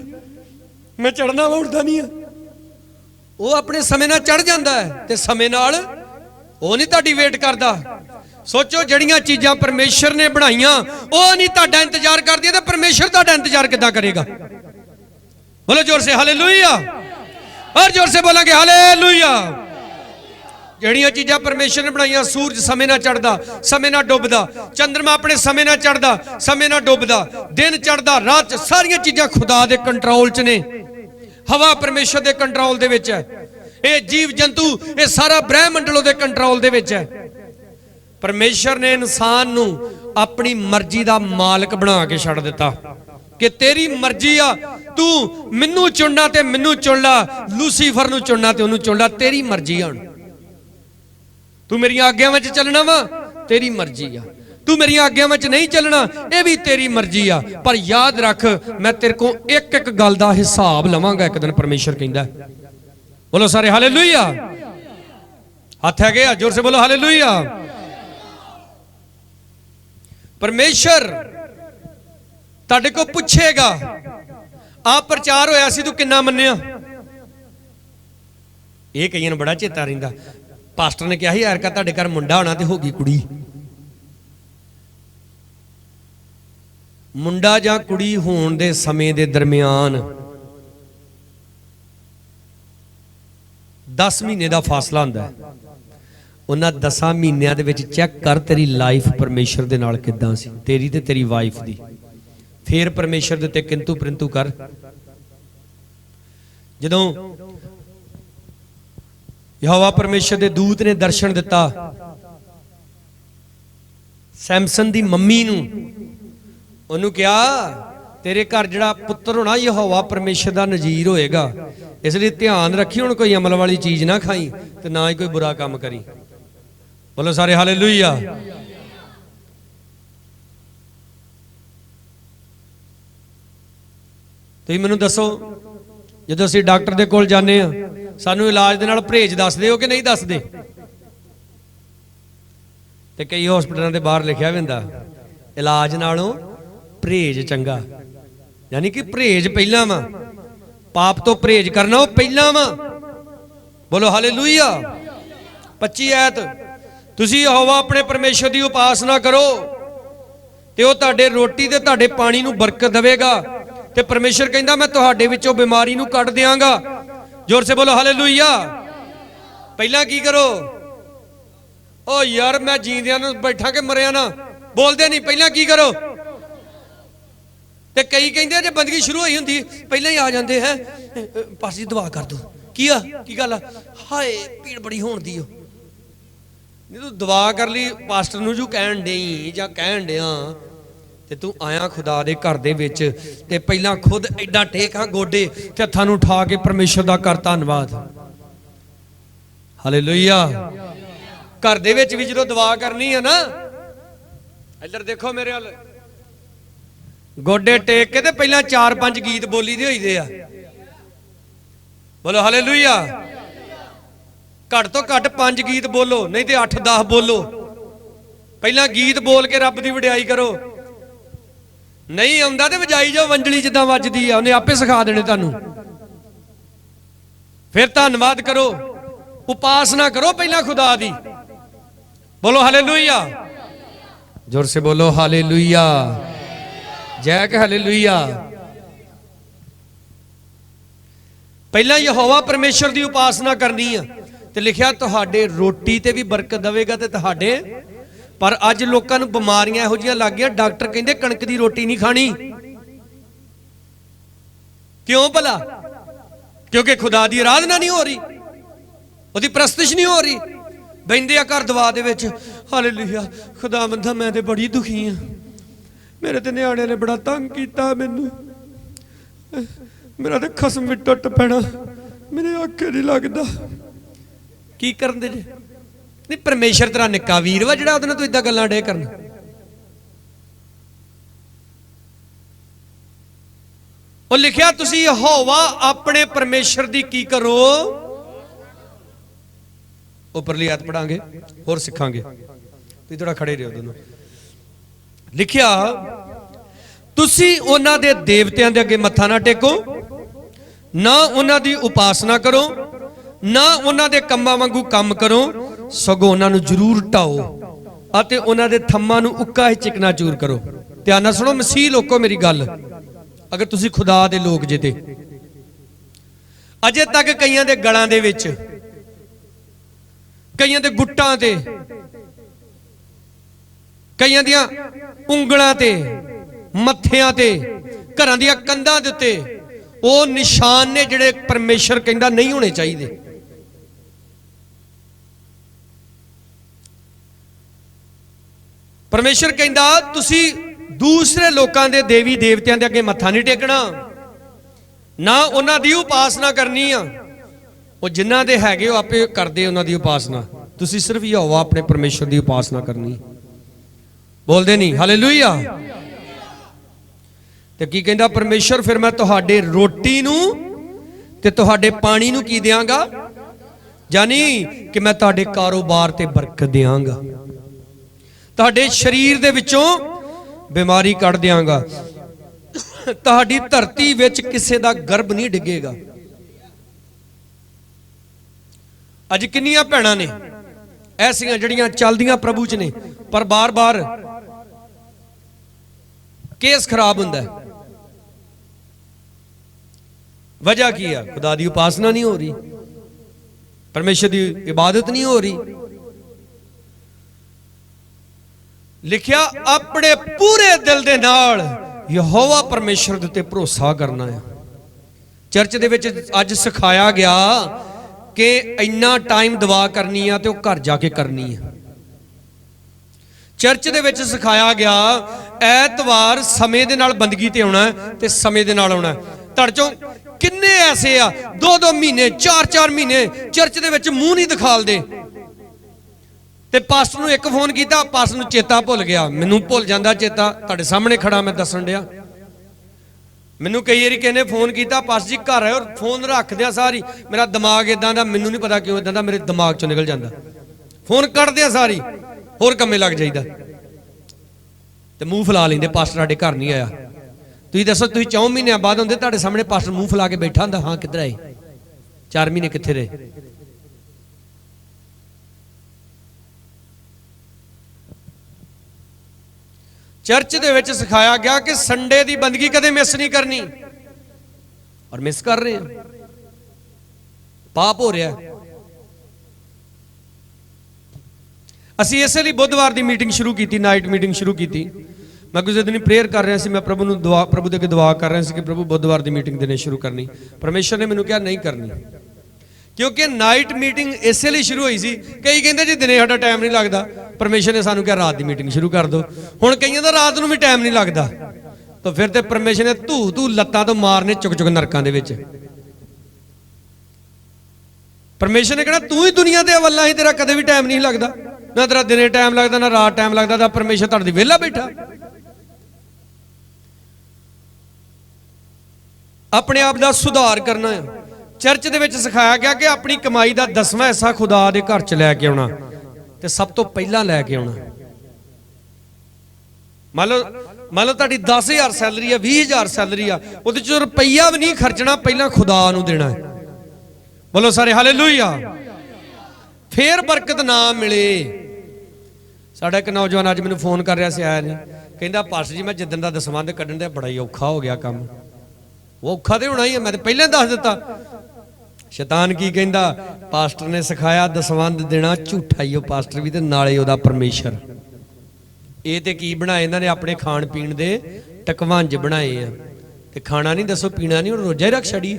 मैं चढ़ना वा उठदा नहीं वो अपने समय नाल चढ़ जांदा है ते समय नाल वो नहीं तुहाडी वेट करदा सोचो जड़ियां चीजां परमेश्वर ने बनाईयां वो नहीं तुहाडा इंतजार करदी ते परमेश्वर तुहाडा इंतजार किद्दां करेगा बोलो जोर से हालेलुया और जोर से बोलांगे हालेलुया जड़ियां चीजां परमेश्वर ने बनाईयां सूरज समय नाल चढ़दा समय नाल डुबदा चंद्रमा अपने समय नाल चढ़दा समय नाल डुबदा दिन चढ़दा रात सारियां चीजां खुदा दे कंट्रोल च ने हवा परमेश्वर दे कंट्रोल दे विच है ये जीव जंतु ये सारा ब्रह्मंडल दे कंट्रोल दे विच है परमेश्वर ने इंसान नू अपनी मर्जी दा मालिक बना के छड़ दिता कि तेरी मर्जी आ तू मैनू चुनना ते मैनू चुन ला लूसीफर नू चुनना ते ओनू चुन ला तेरी मर्जी आ तू मेरी आग्या में चलना वा तेरी मर्जी आ तू मेरी आग्या में नहीं चलना यह भी तेरी मर्जी आ पर याद रख मैं तेरे को एक एक गल दा हिसाब लवांगा एक दिन परमेश्वर कहंदा बोलो सारे हालेलुया हाथ है गया जोर से बोलो हालेलुया परमेश्वर तुहाडे को पूछेगा आप प्रचार होया सी तू किन्ना मन्निया ये कईयां नूं बड़ा चेता रहिंदा पास्टर ने कहा यार का तुहाडे घर मुंडा होना ते हो गई कुड़ी मुंडा जां कुड़ी होण दे समय दे दरमियान 10 महीने का फासला हुंदा है उन्हां 10 महीनों दे विच चैक कर तेरी लाइफ परमेश्वर दे नाल किद्दां सी तेरी ते तेरी वाइफ दी फिर परमेश्वर दे ते किंतु परंतु कर जदों यहोवा परमेश्वर दे दूत ने दर्शन दिता सैमसन दी मम्मी नूं ओनू कहा तेरे घर जिहड़ा पुत्र होना यहोवा परमेश्वर दा नजीर होएगा इसलिए ध्यान रखी हुण कोई अमल वाली चीज ना खाई ते ना ही कोई बुरा काम करी बोलो सारे हालेलुया तुसीं मैनूं दसो जदों असीं डॉक्टर दे कोल जाने आ सानू इलाज दे नाल परहेज दसदे हो कि नहीं दसदे ते कई हॉस्पिटलों के बाहर लिखिया भी हुंदा इलाज नालों परहेज चंगा यानी कि परहेज पहला वा पाप तो परहेज करना वो पहला वा बोलो हालेलुया 25 आयत तुसीं यहोवा अपने परमेश्वर की उपासना करो ते वो तुहाडे रोटी ते तुहाडे पानी नूं बरकत देवेगा ते परमेश्वर कहंदा मैं तुहाडे विचों बीमारी नूं कढ दियांगा जोर से बोलो हालेलुया पहला की करो ओ यार मैं जींदियां नूं बैठा के मरिया ना बोलदे नहीं पहला की करो ते कई कहंदे जे बंदगी शुरू होई हुंदी पहले ही आ जांदे हैं पास जी दुआ कर दो की गल हाय पीड़ बड़ी होण दी नहीं तू दुआ कर ली पास्टर नूं जू कहण देई जां कहण दियां ते तू आया खुदा दे घर दे विच ते पहला खुद एडा टेक हां गोडे ते हत्थां नूं उठा के परमेश्वर दा कर धन्नवाद हालेलुया घर दे विच भी जदों दुआ करनी है ना इधर देखो मेरे हल गोडे टेक के ते पहला 4-5 गीत बोली दे होई दे आ बोलो हालेलुया घट तो घट 5 गीत बोलो नहीं तो 8-10 बोलो पहला गीत बोल के रब की वडियाई करो नहीं आउंदा ते वजाई जाओ वंजली जिद्दां वजदी आ उन्हें आपे सिखा देने तुहानूं फिर धन्नवाद करो उपासना करो पहला खुदा दी बोलो हालेलुया जोर से बोलो हालेलुया जय के हालेलुया पहला यहोवा परमेश्वर की उपासना करनी है ते लिखिया तुहाडे रोटी ते भी बरकत देवेगा ते तुहाडे पर अज लोगों को बीमारियां इहो जिहियां लग गईयां, डॉक्टर कहंदे कणक दी रोटी नहीं खानी। क्यों भला? क्योंकि खुदा दी आराधना नहीं हो रही, उसदी परस्तिश नहीं हो रही। बहिंदे आ घर दवा दे विच, हालेलुया खुदा बंदा मैं ते बड़ी दुखी हाँ, मेरे ते न्याणे ने बड़ा तंग कीता, मैनू मेरा ते खसम भी टुट पैना, मेरे आखे नहीं लगता। की करदे जे? नहीं परमेश्वर तेरा निक्का वीर वा जिहड़ा उहदे नाल तूं इदां गल्लां डे करन। वो लिखिया तुसी यहोवा अपने परमेश्वर दी की करो। उपरली आयत पढ़ांगे होर सिखांगे, तुसीं थोड़ा खड़े रहो दोनों। लिखिया तुसी उन्हां दे देवतियां दे अगे मत्था ना टेको, ना उन्हां दी उपासना करो, ना उन्हां दे कम्मां वांगू काम करो, सगों उन्हां नूं जरूर ढाओ अते उन्हां दे थम्मां नूं उक्का चिकनाचूर करो। ध्यान नाल सुणो मसीह लोको मेरी गल, अगर तुसी खुदा दे लोग जे ते अजे तक कईयां दे गलां दे विच, कईयां दे गुट्टां ते, कईयां दियां उंगलां ते, मत्थियां ते, घरां दियां कंधां दे उत्ते ਉਹ निशान ने ਜਿਹੜੇ परमेश्वर कहंदा नहीं होने चाहिए। परमेश्वर कहंदा तुसी दूसरे लोगों के देवी देवतियां दे अगे मत्था नहीं टेकना, ना उन्हां दी उपासना करनी आ। वो जिन्हां दे हैगे आपे करदे उन्हां दी उपासना, तुसी सिर्फ यहोवा अपने परमेश्वर दी उपासना करनी। बोलदे नहीं हालेलुया। ते की कहंदा परमेश्वर, फिर मैं तुहाडे रोटी नूं ते तुहाडे पानी नूं की देंगा, जानी कि मैं तुहाडे कारोबार ते बरकत देंगा, तुहाडे शरीर दे विचों बीमारी कढ़ देंगा, तुहाडी धरती विच किसे दा गर्भ नहीं डिगेगा। अज किन्नियां भैणां ने ऐसियां जड़ियां चलदियां प्रभु च ने, पर बार बार केस खराब हुंदा है। वजह की है? खुदा दी उपासना नहीं हो रही, परमेश्वर दी इबादत नहीं हो रही। लिखिया अपने पूरे दिल दे नाल यहोवा परमेश्वर दे उत्ते भरोसा करना है। चर्च दे विच अज सिखाया गया कि इन्ना टाइम दुआ करनी है तो घर जाके करनी है। चर्च दे विच सिखाया गया ऐतवार समय दे नाल बंदगी ते आउणा ते समय दे नाल आउणा। तुहाडे चों किन्ने ऐसे आ 2-2 महीने 4-4 महीने चर्च दे विच मूंह नहीं दिखालदे, ते पास्टर नूं एक फोन कीता, पास्टर नूं चेता भुल गया। मैनूं भुल जांदा चेता, तुहाडे सामने खड़ा मैं दस्सण डिया। मैनूं कई वारी किहने फोन किया, पास्टर जी घर आए, और फोन रख दिया सारी, मेरा दिमाग इदां दा, मैनूं नहीं पता क्यों इदां दा मेरे दिमाग चों निकल जांदा, फोन कट दिया सारी, होर कम्मे लग जाईदा ते मूँह फैला लैंदे पास्टर साडे घर नहीं आया। तुसीं दसो, तुसीं 4 महीने बाद हुंदे, तुहाडे सामने पास्टर मूँह फैला के बैठा हुंदा, हाँ किधर आए, 4 महीने कित्थे रहे। चर्च दे विच सिखाया गया कि संडे दी बंदगी कदे मिस नहीं करनी, और मिस कर रहे हैं, पाप हो रहा है। असी इसलिए बुधवार की मीटिंग शुरू की, नाइट मीटिंग शुरू की। मैं कुछ दिन प्रेयर कर रहा सी, मैं प्रभु नूं दुआ, प्रभु दे अगे दुआ कर रहा सी कि प्रभु बुधवार की मीटिंग देने शुरू करनी। परमेश्वर ने मैनूं कहा नहीं करनी, क्योंकि नाइट मीटिंग इसलिए शुरू हुई सी। कई कहते जी दिने साडा टाइम नहीं लगता, परमेश्वर ने सानूं कहा रात की मीटिंग शुरू कर दो। हुण कईयां दा रात नूं भी टाइम नहीं लगता, तो फिर तो परमेश्वर ने धू लत्तां तो मारने चुक चुक नरकां दे विच। परमेश्वर ने कहना तू ही दुनिया दे अव्वल ही, तेरा कदे भी टाइम नहीं लगता, ना तेरा दिने टाइम लगता ना रात टाइम लगता, तां परमेश्वर तुहाडे वेला बैठा। अपने आप का सुधार करना है। चर्च दे विच सिखाया गया कि अपनी कमाई का 10वां हिस्सा खुदा दे घर च लैके आउणा, ते सब तो पहला लैके आउणा। मान लो तुहाडी 10,000 सैलरी है, 20,000 सैलरी है, उहदे च रुपया भी नहीं खर्चना, पहला खुदा नूं देना है। बोलो सारे हालेलुया, फिर बरकत ना मिले। साडा एक नौजवान अज मैनूं फोन कर रहा सी, आया नहीं, कहंदा पास्टर जी मैं जिद्दन दा दसवंध कड्ढण दा बड़ा ही औखा हो गया काम। वो औखा तो होना ही है, मैं तो पहले दस दिता। शैतान की कहंदा, पास्टर ने सिखाया दसवंध देना झूठा ही, पास्टर भी ते नाले ओहदा परमेश्वर। ਇਹ ਤੇ ਕੀ ਬਣਾਏ ਇਹਨਾਂ ਨੇ? ਆਪਣੇ ਖਾਣ ਪੀਣ ਦੇ ਟਕਵੰਜ ਬਣਾਏ ਆ। ਤੇ ਖਾਣਾ ਨਹੀਂ ਦੱਸੋ, ਪੀਣਾ ਨਹੀਂ, ਹੁਣ ਰੋਜ਼ਾ ਹੀ ਰੱਖ ਛੜੀ।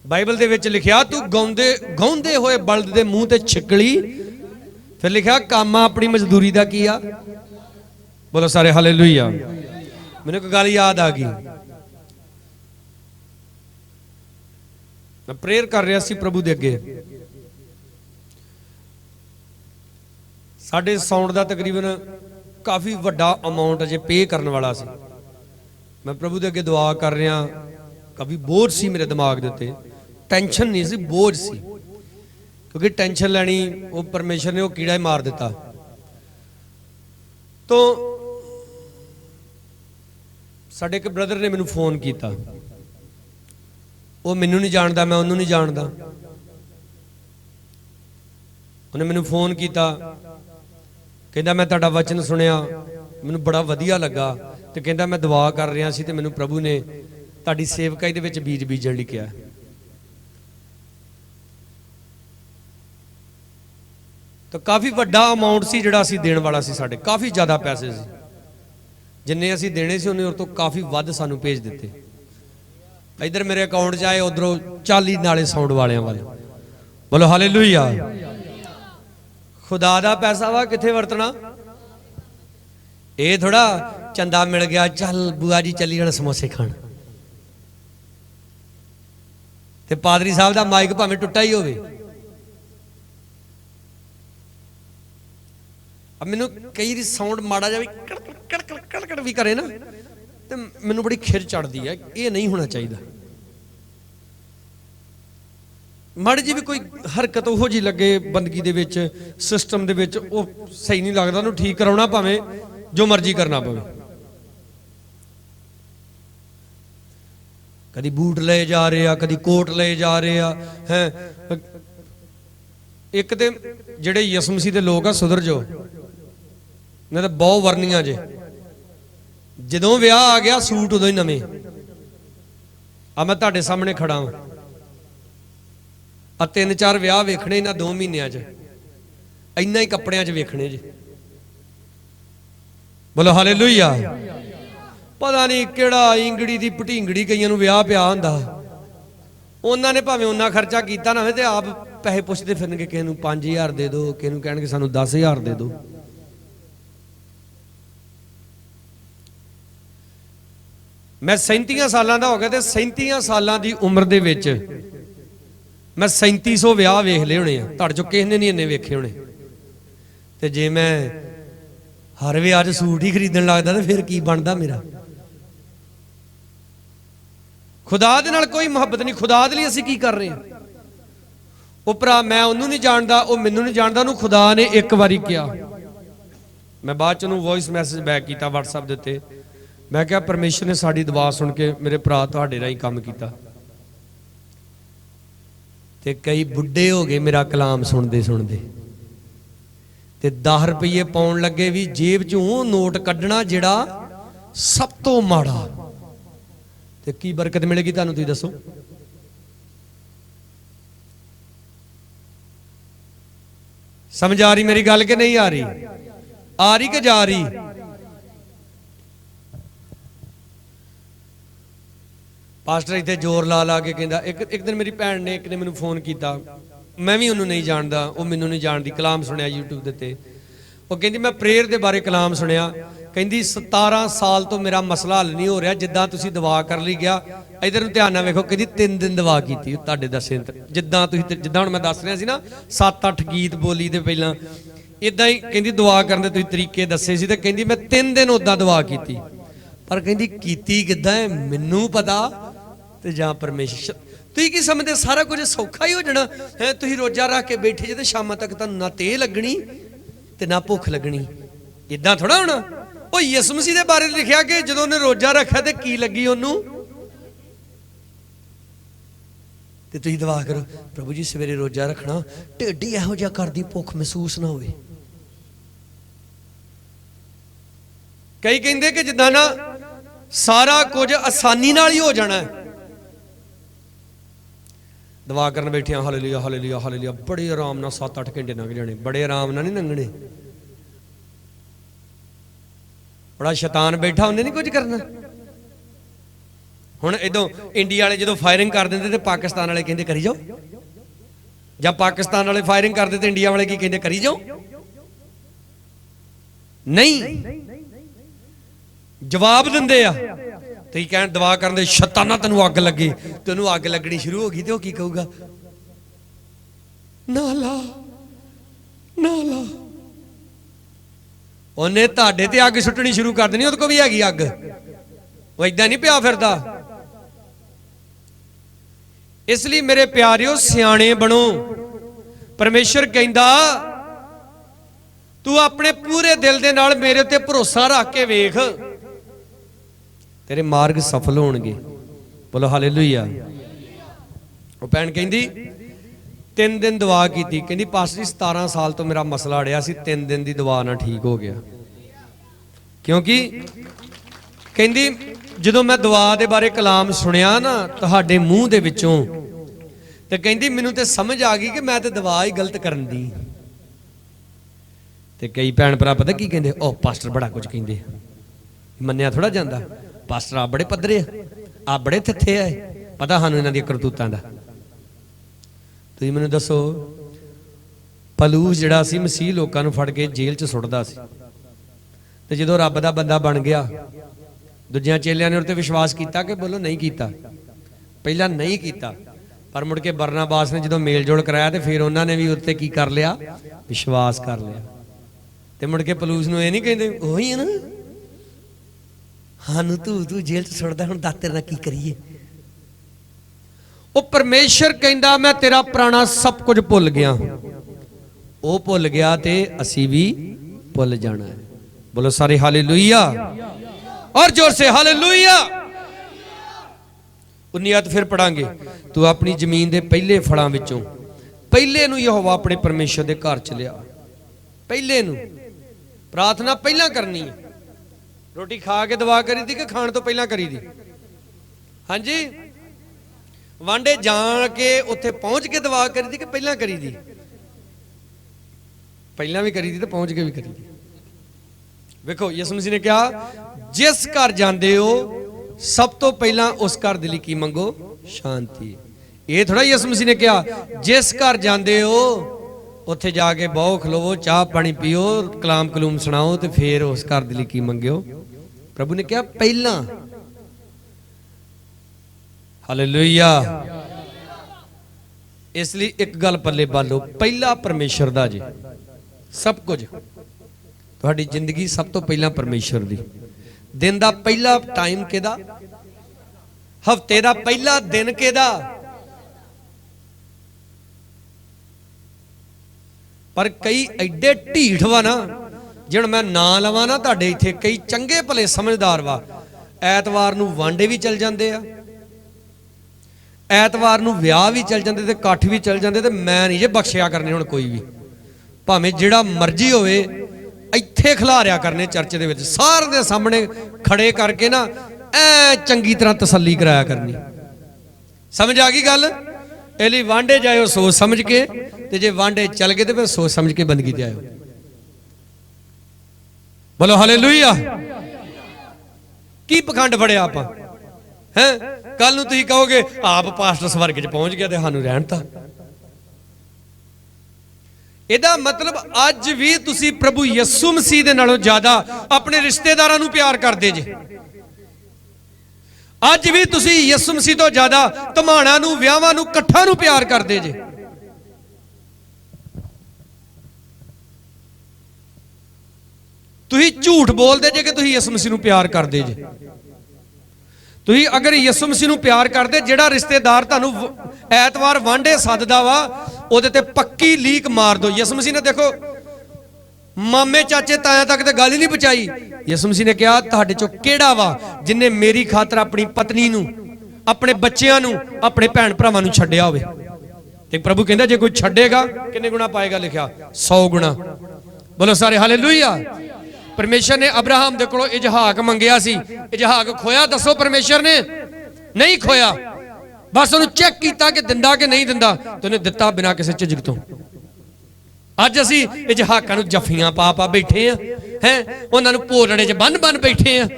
ਬਾਈਬਲ ਦੇ ਵਿੱਚ ਲਿਖਿਆ ਤੂੰ ਗਾਉਂਦੇ ਹੋਏ ਬਲਦ ਦੇ ਮੂੰਹ ਤੇ ਛਿੱਕਲੀ। ਫਿਰ ਲਿਖਿਆ ਕੰਮ ਆਪਣੀ ਮਜ਼ਦੂਰੀ ਦਾ ਕੀ ਆ? ਬੋਲੋ ਸਾਰੇ ਹਾਲੇਲੂਇਆ। ਮੈਨੂੰ ਇੱਕ ਗੱਲ ਯਾਦ ਆ ਗਈ। ਮੈਂ ਪ੍ਰੇਅਰ ਕਰ ਰਿਹਾ ਸੀ ਪ੍ਰਭੂ ਦੇ ਅੱਗੇ। ਸਾਡੇ ਸਾਊਂਡ ਦਾ ਤਕਰੀਬਨ ਕਾਫੀ ਵੱਡਾ ਅਮਾਉਂਟ ਅਜੇ ਪੇ ਕਰਨ ਵਾਲਾ ਸੀ। ਮੈਂ ਪ੍ਰਭੂ ਦੇ ਅੱਗੇ ਦੁਆ ਕਰ ਰਿਹਾ। ਕਾਫੀ ਬੋਝ ਸੀ ਮੇਰੇ ਦਿਮਾਗ ਦੇ ਉੱਤੇ, ਟੈਨਸ਼ਨ ਨਹੀਂ ਸੀ, ਬੋਝ ਸੀ। ਕਿਉਂਕਿ ਟੈਨਸ਼ਨ ਲੈਣੀ ਉਹ ਪਰਮੇਸ਼ਰ ਨੇ ਉਹ ਕੀੜਾ ਹੀ ਮਾਰ ਦਿੱਤਾ। ਤੋਂ ਸਾਡੇ ਇੱਕ ਬ੍ਰਦਰ ਨੇ ਮੈਨੂੰ ਫੋਨ ਕੀਤਾ। ਉਹ ਮੈਨੂੰ ਨਹੀਂ ਜਾਣਦਾ, ਮੈਂ ਉਹਨੂੰ ਨਹੀਂ ਜਾਣਦਾ। ਉਹਨੇ ਮੈਨੂੰ ਫੋਨ ਕੀਤਾ, ਕਹਿੰਦਾ ਮੈਂ ਤੁਹਾਡਾ ਵਚਨ ਸੁਣਿਆ, ਮੈਨੂੰ ਬੜਾ ਵਧੀਆ ਲੱਗਾ। ਤੇ ਕਹਿੰਦਾ ਮੈਂ ਦੁਆ ਕਰ ਰਿਹਾ ਸੀ ਤੇ ਮੈਨੂੰ ਪ੍ਰਭੂ ਨੇ ਤੁਹਾਡੀ ਸੇਵਕਾਈ ਦੇ ਵਿੱਚ ਬੀਜ ਬੀਜਣ ਲਈ ਕਿਹਾ। ਤਾਂ ਕਾਫੀ ਵੱਡਾ ਅਮਾਉਂਟ ਸੀ ਜਿਹੜਾ ਅਸੀਂ ਦੇਣ ਵਾਲਾ ਸੀ। ਸਾਡੇ ਕਾਫੀ ਜ਼ਿਆਦਾ ਪੈਸੇ ਸੀ, ਜਿੰਨੇ ਅਸੀਂ ਦੇਣੇ ਸੀ ਉਹਨੇ ਉਹ ਤੋਂ ਕਾਫੀ ਵੱਧ ਸਾਨੂੰ ਭੇਜ ਦਿੱਤੇ। ਇਧਰ ਮੇਰੇ ਅਕਾਊਂਟ 'ਚ ਆਏ, ਉਧਰੋਂ 40 ਨਾਲੇ ਸਾਊਂਡ ਵਾਲਿਆਂ ਵਾਲੇ। ਬੋਲੋ ਹਾਲੇਲੂਇਆ। ਖੁਦਾ ਦਾ ਪੈਸਾ ਵਾ, ਕਿੱਥੇ ਵਰਤਣਾ। ਇਹ ਥੋੜਾ ਚੰਦਾ ਮਿਲ ਗਿਆ ਚੱਲ ਬੂਆ ਜੀ ਚੱਲੀ ਜਾਣਾ ਸਮੋਸੇ ਖਾਣ। ਤੇ ਪਾਦਰੀ ਸਾਹਿਬ ਦਾ ਮਾਈਕ ਭਾਵੇਂ ਟੁੱਟਾ ਹੀ ਹੋਵੇ। अब मैनू कई बार साउंड माड़ा जा भी कड़कड़ भी करे ना तो मैनू बड़ी खिर चढ़ती है। ये नहीं होना चाहिए। माड़ी जी भी कोई हरकत उहो जी लगे बंदगी दे विच सिस्टम दे विच वो सही नहीं लगता, उन्हें ठीक कराना भावें जो मर्जी करना पवे। कदी बूट ले जा रहे आ, कदी कोट ले जा रहे आ हैं। एक तो जिहड़े यसु मसीह दे लोग आ सुधर जाओ, नहीं तो बहुत वरनियां जे। जदों विआह आ गया सूट उदों ही नवें। आ मैं तुहाडे सामने खड़ा हां, आ 3-4 विआह वेखणे इन्हां 2 महीनों च, इन्ना ही कपड़ियां च वेखणे जे। बोलो हालेलुया। पता नहीं किहड़ा इंगड़ी दी भटिंगड़ी कईयां नूं विआह पिया हुंदा, उन्हां ने भावें उन्ना खर्चा कीता ना होवे ते आप पैसे पुछदे फिरनगे, किसे नूं 5000 दे दो, किसे नूं कहणगे सानूं 10000 दे दो। मैं 37 सालां दा हो गया ते 37 सालां दी उम्र दे विच मैं 3700 विआह वेख लए होणे आ। तुहाडे चों किसे ने नहीं इन्ने वेखे होणे। ते जे मैं हर विआह च सूट ही खरीदण लगदा ते फिर की बनदा मेरा। खुदा दे नाल कोई मुहब्बत नहीं। खुदा दे लई असीं की कर रहे हां? ਉਹ ਭਰਾ ਮੈਂ ਉਹਨੂੰ ਨਹੀਂ ਜਾਣਦਾ, ਉਹ ਮੈਨੂੰ ਨਹੀਂ ਜਾਣਦਾ, ਉਹਨੂੰ ਖੁਦਾ ਨੇ ਇੱਕ ਵਾਰੀ ਕਿਹਾ। ਮੈਂ ਬਾਅਦ ਚ ਉਹਨੂੰ ਵੌਇਸ ਮੈਸੇਜ ਬੈਕ ਕੀਤਾ WhatsApp ਦੇ ਉੱਤੇ। ਮੈਂ ਕਿਹਾ ਪਰਮੇਸ਼ਰ ਨੇ ਸਾਡੀ ਦੁਆ ਸੁਣ ਕੇ ਮੇਰੇ ਭਰਾ ਤੁਹਾਡੇ ਰਾਹੀਂ ਕੰਮ ਕੀਤਾ। ਤੇ ਕਈ ਬੁੱਢੇ ਹੋ ਗਏ ਮੇਰਾ ਕਲਾਮ ਸੁਣਦੇ ਸੁਣਦੇ, ਤੇ 10 ਰੁਪਏ ਪਾਉਣ ਲੱਗੇ ਵੀ ਜੇਬ ਚੋਂ ਉਹ ਨੋਟ ਕੱਢਣਾ ਜਿਹੜਾ ਸਭ ਤੋਂ ਮਾੜਾ। ਤੇ ਕੀ ਬਰਕਤ ਮਿਲੇਗੀ ਤੁਹਾਨੂੰ, ਤੁਸੀਂ ਦੱਸੋ। समझ आ रही मेरी गल के नहीं आ रही? आ रही कि जा रही? पास्टर इत्थे जोर ला ला के कहंदा। एक दिन मेरी भैन ने एक ने मैनू फोन किया, मैं भी उन्होंने नहीं जानता, वो मैनू नहीं जानती। कलाम सुनिया यूट्यूब दे ते, वो कहंदी मैं प्रेयर दे बारे कलाम सुनिया। कहंदी 17 साल तो मेरा मसला हल नहीं हो रहा, जिद्दां तुसीं दुआ कर ली गया। इधर ध्यान नाल वेखो, कहंदी 3 दिन दुआ कीती तुहाडे दसे जिद्दां तुसीं जिद्दां हुण मैं दस रहा सी ना 7-8 गीत बोली ते पहलां इदां ही कहंदी दुआ करन दे तुसीं तरीके दस्से सी। ते कहंदी मैं 3 दिन उदां दुआ कीती, पर कहंदी कीती किद्दां है मैनूं पता ते जां परमेशर। तुसीं की समझदे सारा कुछ सौखा ही हो जाना है? तुसीं रोजा रख के बैठे जे ते शामां तक तुहानूं ना तेह लगनी ते ना भुख लगनी। इदां थोड़ा होना। ਉਹ ਯਿਸੂ ਮਸੀਹ ਦੇ ਬਾਰੇ ਲਿਖਿਆ ਕਿ ਜਦੋਂ ਉਹਨੇ ਰੋਜ਼ਾ ਰੱਖਿਆ ਤੇ ਕੀ ਲੱਗੀ ਉਹਨੂੰ। ਤੇ ਤੁਸੀਂ ਦੁਆ ਕਰੋ, ਪ੍ਰਭੂ ਜੀ ਸਵੇਰੇ ਰੋਜ਼ਾ ਰੱਖਣਾ, ਢਿੱਡ ਹੀ ਇਹੋ ਜਿਹਾ ਕਰਦੀ ਭੁੱਖ ਮਹਿਸੂਸ ਨਾ ਹੋਵੇ। ਕਈ ਕਹਿੰਦੇ ਕਿ ਜਿੱਦਾਂ ਨਾ ਸਾਰਾ ਕੁਝ ਆਸਾਨੀ ਨਾਲ ਹੀ ਹੋ ਜਾਣਾ। ਦੁਆ ਕਰਨ ਬੈਠਿਆ ਹਾਲੇਲੂਇਆ ਹਾਲੇਲੂਇਆ ਹਾਲੇਲੂਇਆ, ਬੜੇ ਆਰਾਮ ਨਾਲ 7-8 ਘੰਟੇ ਲੰਘ ਜਾਣੇ। ਬੜੇ ਆਰਾਮ ਨਾਲ ਨਹੀਂ ਲੰਘਣੇ, बड़ा शैतान बैठा, उन्हें नहीं कुछ करना। हुण इदों इंडिया वाले जो फायरिंग कर देंगे तो पाकिस्तान वाले कहते करी जाओ, जब पाकिस्तान वाले फायरिंग करते तो इंडिया वाले की कहते करी जाओ। नहीं, जवाब देंदे आ। तुसीं कहण दुआ करदे शैताना तैनूं अग लगी, तैनूं अग लगनी शुरू हो गई तो की कहूगा, ना ला ना ला। उन्हें तुहाडे ते अग सुट्टनी शुरू कर देनी, उहदे कोल भी हैगी अग, वो इदां नहीं पिया फिरदा। इसलिए मेरे प्यारिओ सियाणे बनो। परमेश्वर कहंदा तू अपने पूरे दिल दे नाल मेरे ते भरोसा रख के वेख, तेरे मार्ग सफल होणगे। बोलो हालेलुया। वो भैन कहंदी 3 दिन दुआ की, कहंदी पास्टर जी 17 साल तो मेरा मसला अड़िया सी, 3 दिन की दुआ ना ठीक हो गया। क्योंकि कहंदी ਜਦੋਂ मैं दुआ के बारे कलाम सुनिया ना तुहाडे मूँह दे विचों, ते कहंदी मैनूं ते समझ आ गई कि मैं तो दुआ ही गलत करन दी। ते कई भैन भरा पता की कहंदे, ओ पास्टर बड़ा कुछ कहंदे, मन्निया थोड़ा जांदा, पास्टर आप बड़े पद्धरे आ, आप बड़े थिथे आ, पता सानूं इन्हां दी करतूतां दा। तुसीं मैनूं दसो, पलूस जिहड़ा सी मसीह लोकां नूं फड़ के जेल च सुੱਟਦਾ सी, ते जदों रब दा बंदा बन गया, दूजिया चेलियां ने उस पर विश्वास किया कि बोलो नहीं किया, पहला नहीं किया, पर मुड़ के बरनाबास ने जो मेल जोल कराया तो फिर उन्होंने भी उत्ते की कर लिया, विश्वास कर लिया। तो मुड़ के पलूस नूं ये नहीं कहते वही है ना, सानू तू जेल च सुੱਟਦਾ, हुण दस तेरे नाल की करिए। वो परमेश्वर कहंदा मैं तेरा पुराना सब कुछ भुल गया, वो भुल गया तो असी भी भुल जाना है। बोलो सारे हालेलुया, और जोर से हालेलुया। 19 फिर पढ़ांगे, तू अपनी जमीन के पहले फलों विचों पहले नूं यहोवा अपने परमेश्वर के घर च लिया। पहले नूं प्रार्थना पहला करनी है। रोटी खा के दुआ करी थी कि खाण तो पहला करी थी? हाँ जी, वांडे जान के उत्थे पहुंच के दुआ करी थी कि पहला करी थी? पहला भी करी थी तो पहुंच के भी करी थी। देखो यीशु मसीह ने कहा जिस घर जाते हो सब तो पहला उस घर के लिए की मंगो? शांति। ये थोड़ा यीशु मसीह ने कहा जिस घर जाते हो उत्थे जाके बहु खलोवो, चाह पानी पियो, कलाम कलूम सुनाओ, तो फिर उस घर के लिए की मंगो? प्रभु ने कहा पहला। हालेलुया। इसलिए एक गल पल्ले बालो, पहला परमेश्वर दा जी सब कुछ। तुहाडी जिंदगी सब तो पहला परमेश्वर दी। दिन दा पहला टाइम किहदा? हफ्ते दा पहला दिन किहदा? पर कई एडे ढीठ वा ना, जिहड़ मैं ना लवां ना, तुहाडे इत्थे कई चंगे भले समझदार वा, ऐतवार नूं वांडे भी चल जांदे आ, ऐतवार नूं विआह भी चल जांदे ते इकट्ठ भी चल जांदे, ते मैं नहीं जे बख्शिया करने हुण कोई भी, भावें जिहड़ा मर्जी होवे, ਇੱਥੇ ਖਿਲਾਰਿਆ करने चर्च ਦੇ ਵਿੱਚ ਸਾਰਿਆਂ ਦੇ ਸਾਹਮਣੇ ਖੜੇ ਕਰਕੇ ਨਾ ਐ ਚੰਗੀ ਤਰ੍ਹਾਂ ਤਸੱਲੀ ਕਰਾਇਆ ਕਰਨੀ। ਸਮਝ ਆ ਗਈ ਗੱਲ? ਇਹ ਲਈ ਵਾਂਡੇ ਜਾਇਓ ਸੋਚ ਸਮਝ ਕੇ, ਤੇ ਜੇ ਵਾਂਡੇ ਚੱਲ ਗਏ ਤੇ ਫਿਰ ਸੋਚ ਸਮਝ ਕੇ ਬੰਦਗੀ ਤੇ ਆਇਓ। ਬੋਲੋ ਹਾਲੇਲੂਇਆ। ਕੀ ਪਖੰਡ ਫੜਿਆ ਆਪਾਂ ਹੈ? ਕੱਲ ਨੂੰ ਤੁਸੀਂ ਕਹੋਗੇ ਆਪ ਪਾਸਟਰ ਸਵਰਗ 'ਚ ਪਹੁੰਚ ਗਿਆ ਤੇ ਸਾਨੂੰ ਰਹਿਣ ਤਾ। ਇਹਦਾ ਮਤਲਬ ਅੱਜ ਵੀ ਤੁਸੀਂ ਪ੍ਰਭੂ ਯਿਸੂ ਮਸੀਹ ਦੇ ਨਾਲੋਂ ਜ਼ਿਆਦਾ ਆਪਣੇ ਰਿਸ਼ਤੇਦਾਰਾਂ ਨੂੰ ਪਿਆਰ ਕਰਦੇ ਜੇ। ਅੱਜ ਵੀ ਤੁਸੀਂ ਯਿਸੂ ਮਸੀਹ ਤੋਂ ਜ਼ਿਆਦਾ ਧਮਾਣਾ ਨੂੰ, ਵਿਆਹਾਂ ਨੂੰ, ਇਕੱਠਾਂ ਨੂੰ ਪਿਆਰ ਕਰਦੇ ਜੇ। ਤੁਸੀਂ ਝੂਠ ਬੋਲਦੇ ਜੇ ਕਿ ਤੁਸੀਂ ਯਿਸੂ ਮਸੀਹ ਨੂੰ ਪਿਆਰ ਕਰਦੇ ਜੇ। ਤੁਸੀਂ ਅਗਰ ਯਿਸੂ ਮਸੀਹ ਨੂੰ ਪਿਆਰ ਕਰਦੇ, ਜਿਹੜਾ ਰਿਸ਼ਤੇਦਾਰ ਤੁਹਾਨੂੰ ਐਤਵਾਰ ਵਾਂਡੇ ਸੱਦਦਾ ਵਾ ਉਹਦੇ ਤੇ ਪੱਕੀ ਲੀਕ ਮਾਰ ਦੋ। ਯਿਸੂ ਮਸੀਹ ਨੇ ਦੇਖੋ ਮਾਮੇ ਚਾਚੇ ਤਾਇਆ ਤੱਕ ਤੇ ਗੱਲ ਹੀ ਨਹੀਂ ਪਹੁੰਚਾਈ। ਯਿਸੂ ਮਸੀਹ ਨੇ ਕਿਹਾ ਤੁਹਾਡੇ ਚੋਂ ਕਿਹੜਾ ਵਾ ਜਿਨੇ ਮੇਰੀ ਖਾਤਰ ਆਪਣੀ ਪਤਨੀ ਨੂੰ, ਆਪਣੇ ਬੱਚਿਆਂ ਨੂੰ, ਆਪਣੇ ਭੈਣ ਭਰਾਵਾਂ ਨੂੰ ਛੱਡਿਆ ਹੋਵੇ? ਤੇ ਪ੍ਰਭੂ ਕਹਿੰਦਾ ਜੇ ਕੋਈ ਛੱਡੇਗਾ ਕਿੰਨੇ ਗੁਣਾ ਪਾਏਗਾ? ਲਿਖਿਆ 100 ਗੁਣਾ। ਬੋਲੋ ਸਾਰੇ ਹਾਲੇਲੂਇਆ। परमेश्वर ने अब्राहम दे कोलों इजहाक मंगया सी, इजहाक खोया? दसो परमेश्वर ने नहीं खोया, बस उन्हें चेक किया कि दिंदा कि नहीं दिंदा, तो उन्हें दिता बिना किसी झिझक तो। अज असी इजहाकां नूं जफियां पा पा बैठे हैं, हैं उन्होंने भोरड़े च बन बन बैठे हैं।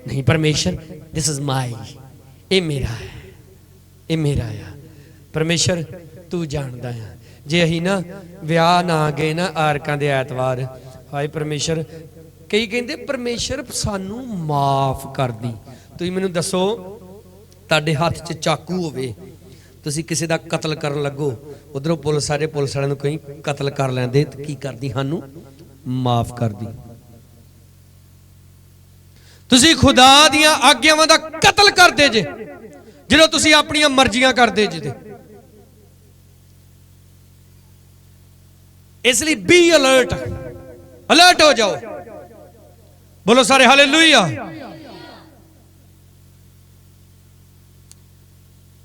नहीं परमेश्वर दिस इज माई, ये मेरा है, ये मेरा है। परमेश्वर तू जानदा है जे असीं ना विआह ना गए ना आरकां दे ऐतवार, हाय परमेश्वर कई कहंदे परमेश्वर सानू माफ कर दी। तुसीं मैनूं दसो तुहाडे हत्थ 'च चाकू होवे, तुसीं किसी दा कतल करन लगो, उधरों पुलिस वालियां नूं कहीं कतल कर लैंदे ते की करदी सानू माफ कर दी। तुसीं खुदा दियां आग्यावां दा कतल करदे जे ਜਦੋਂ ਤੁਸੀਂ ਆਪਣੀਆਂ ਮਰਜ਼ੀਆਂ ਕਰਦੇ ਜੇ। ਇਸ ਲਈ ਬੀ ਅਲਰਟ, ਅਲਰਟ ਹੋ ਜਾਓ। ਬੋਲੋ ਸਾਰੇ ਹਾਲੇਲੂਇਆ।